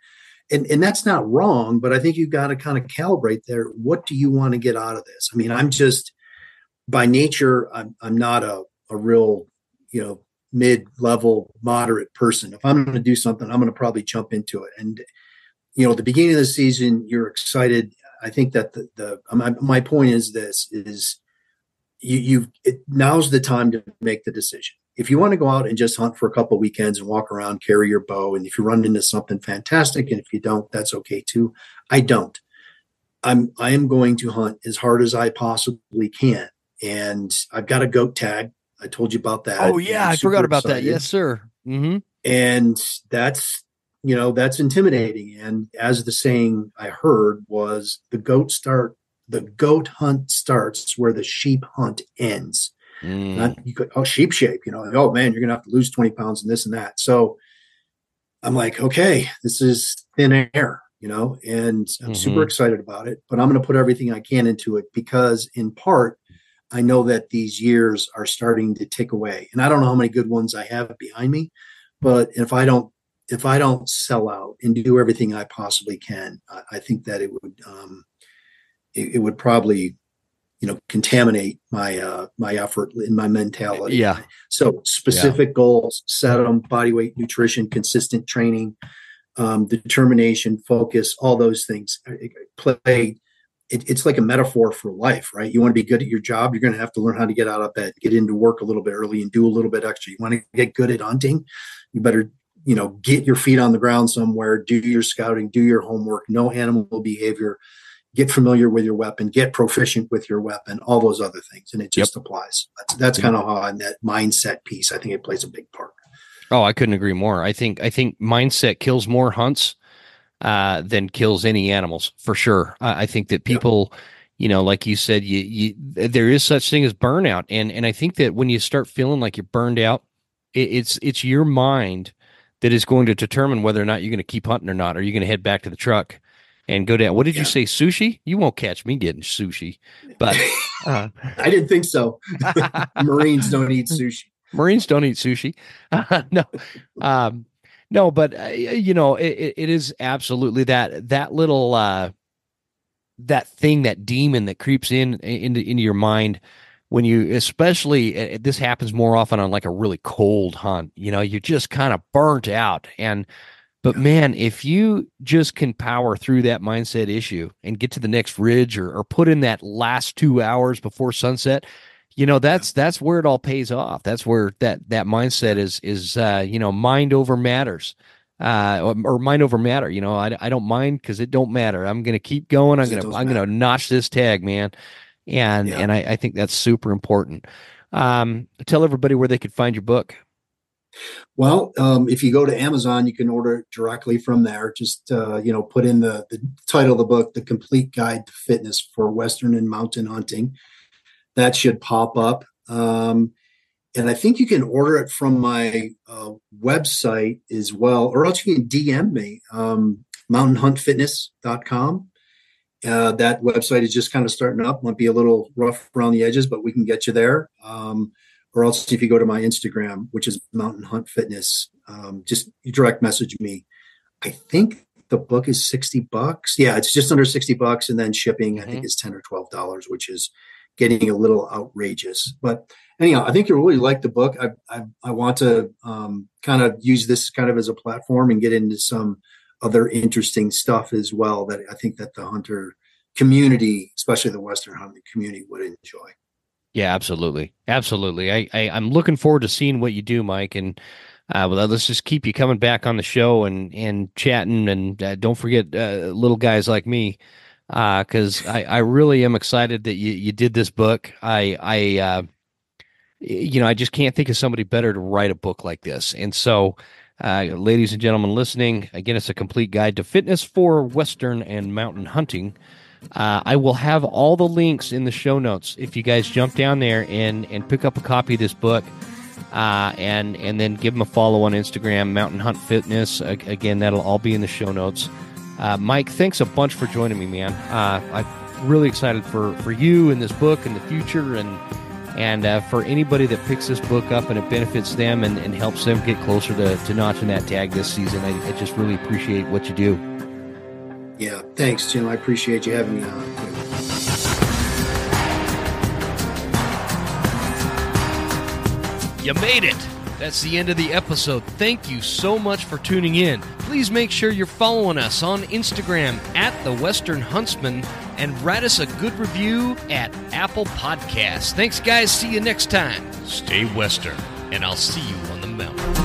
And that's not wrong, but I think you've got to kind of calibrate there. What do you want to get out of this? I mean, I'm just by nature, I'm not a real, mid-level moderate person. If I'm going to do something, I'm going to probably jump into it. And at the beginning of the season, you're excited. I think that my point is this is now's the time to make the decision. If you want to go out and just hunt for a couple of weekends and walk around, carry your bow, and if you run into something fantastic, and if you don't, that's okay too. I don't. I am going to hunt as hard as I possibly can, and I've got a goat tag. I told you about that. Oh yeah, I'm I forgot super about that. excited. Yes, sir. Mm-hmm. And that's intimidating. And as the saying I heard was, the goat hunt starts where the sheep hunt ends. Mm. Not you could, sheep shape, oh man, you're gonna have to lose 20 pounds and this and that. So I'm like, okay, this is thin air, and I'm super Mm-hmm. excited about it, but I'm going to put everything I can into it because in part, I know that these years are starting to tick away, and I don't know how many good ones I have behind me, but if I don't sell out and do everything I possibly can, I think that it would probably contaminate my effort in my mentality. Yeah. So Yeah. specific goals, set them: body weight, nutrition, consistent training, determination, focus, all those things. Play. It's like a metaphor for life, right? You want to be good at your job, you're going to have to learn how to get out of bed, get into work a little bit early, and do a little bit extra. You want to get good at hunting, you better get your feet on the ground somewhere, do your scouting, do your homework, know animal behavior, get familiar with your weapon, get proficient with your weapon, all those other things. And it Yep. just applies. That's Yep. kind of how in that mindset piece, I think it plays a big part. Oh, I couldn't agree more. I think mindset kills more hunts than kills any animals for sure. I think that Yeah. people, like you said, there is such thing as burnout, and I think that when you start feeling like you're burned out, it's your mind that is going to determine whether or not you're going to keep hunting or not. Are you going to head back to the truck and go down? What did you Yeah. say? Sushi? You won't catch me getting sushi, but uh, I didn't think so. Marines don't eat sushi. Marines don't eat sushi. No, um, no, but it is absolutely that little that thing, that demon that creeps into your mind when you, especially this happens more often on like a really cold hunt. You're just kind of burnt out, but Yeah. man, if you just can power through that mindset issue and get to the next ridge, or put in that last 2 hours before sunset, Yeah. that's where it all pays off. That's where that mindset Yeah. is mind over matters. Or mind over matter. I don't mind because it don't matter. I'm gonna keep going. I'm Because it gonna does I'm gonna matter. notch this tag, man. And Yeah. and I think that's super important. Tell everybody where they could find your book. Well, if you go to Amazon, you can order it directly from there. Just put in the title of the book, "The Complete Guide to Fitness for Western and Mountain Hunting." That should pop up. And I think you can order it from my website as well, or else you can DM me, mountainhuntfitness.com. That website is just kind of starting up, might be a little rough around the edges, but we can get you there. Or else if you go to my Instagram, which is Mountain Hunt Fitness, just you direct message me. I think the book is $60. Yeah, it's just under $60, and then shipping I think Hmm. is $10 or $12, which is getting a little outrageous. But anyhow, I think you'll really like the book. I want to kind of use this kind of as a platform and get into some other interesting stuff as well that I think that the hunter community, especially the Western hunting community, would enjoy. Yeah, absolutely, absolutely. I'm looking forward to seeing what you do, Mike. And well, let's just keep you coming back on the show and chatting. And don't forget little guys like me, because I really am excited that you did this book. I just can't think of somebody better to write a book like this. And so, ladies and gentlemen listening, again, it's a complete guide to fitness for Western and mountain hunting. I will have all the links in the show notes if you guys jump down there and pick up a copy of this book, and then give them a follow on Instagram, Mountain Hunt Fitness. Again, that'll all be in the show notes. Mike, thanks a bunch for joining me, man. I'm really excited for you and this book and the future, and for anybody that picks this book up and it benefits them and helps them get closer to notching that tag this season. I just really appreciate what you do. Yeah, thanks, Jim. I appreciate you having me on. You made it. That's the end of the episode. Thank you so much for tuning in. Please make sure you're following us on Instagram at The Western Huntsman and write us a good review at Apple Podcasts. Thanks, guys. See you next time. Stay Western, and I'll see you on the mountain.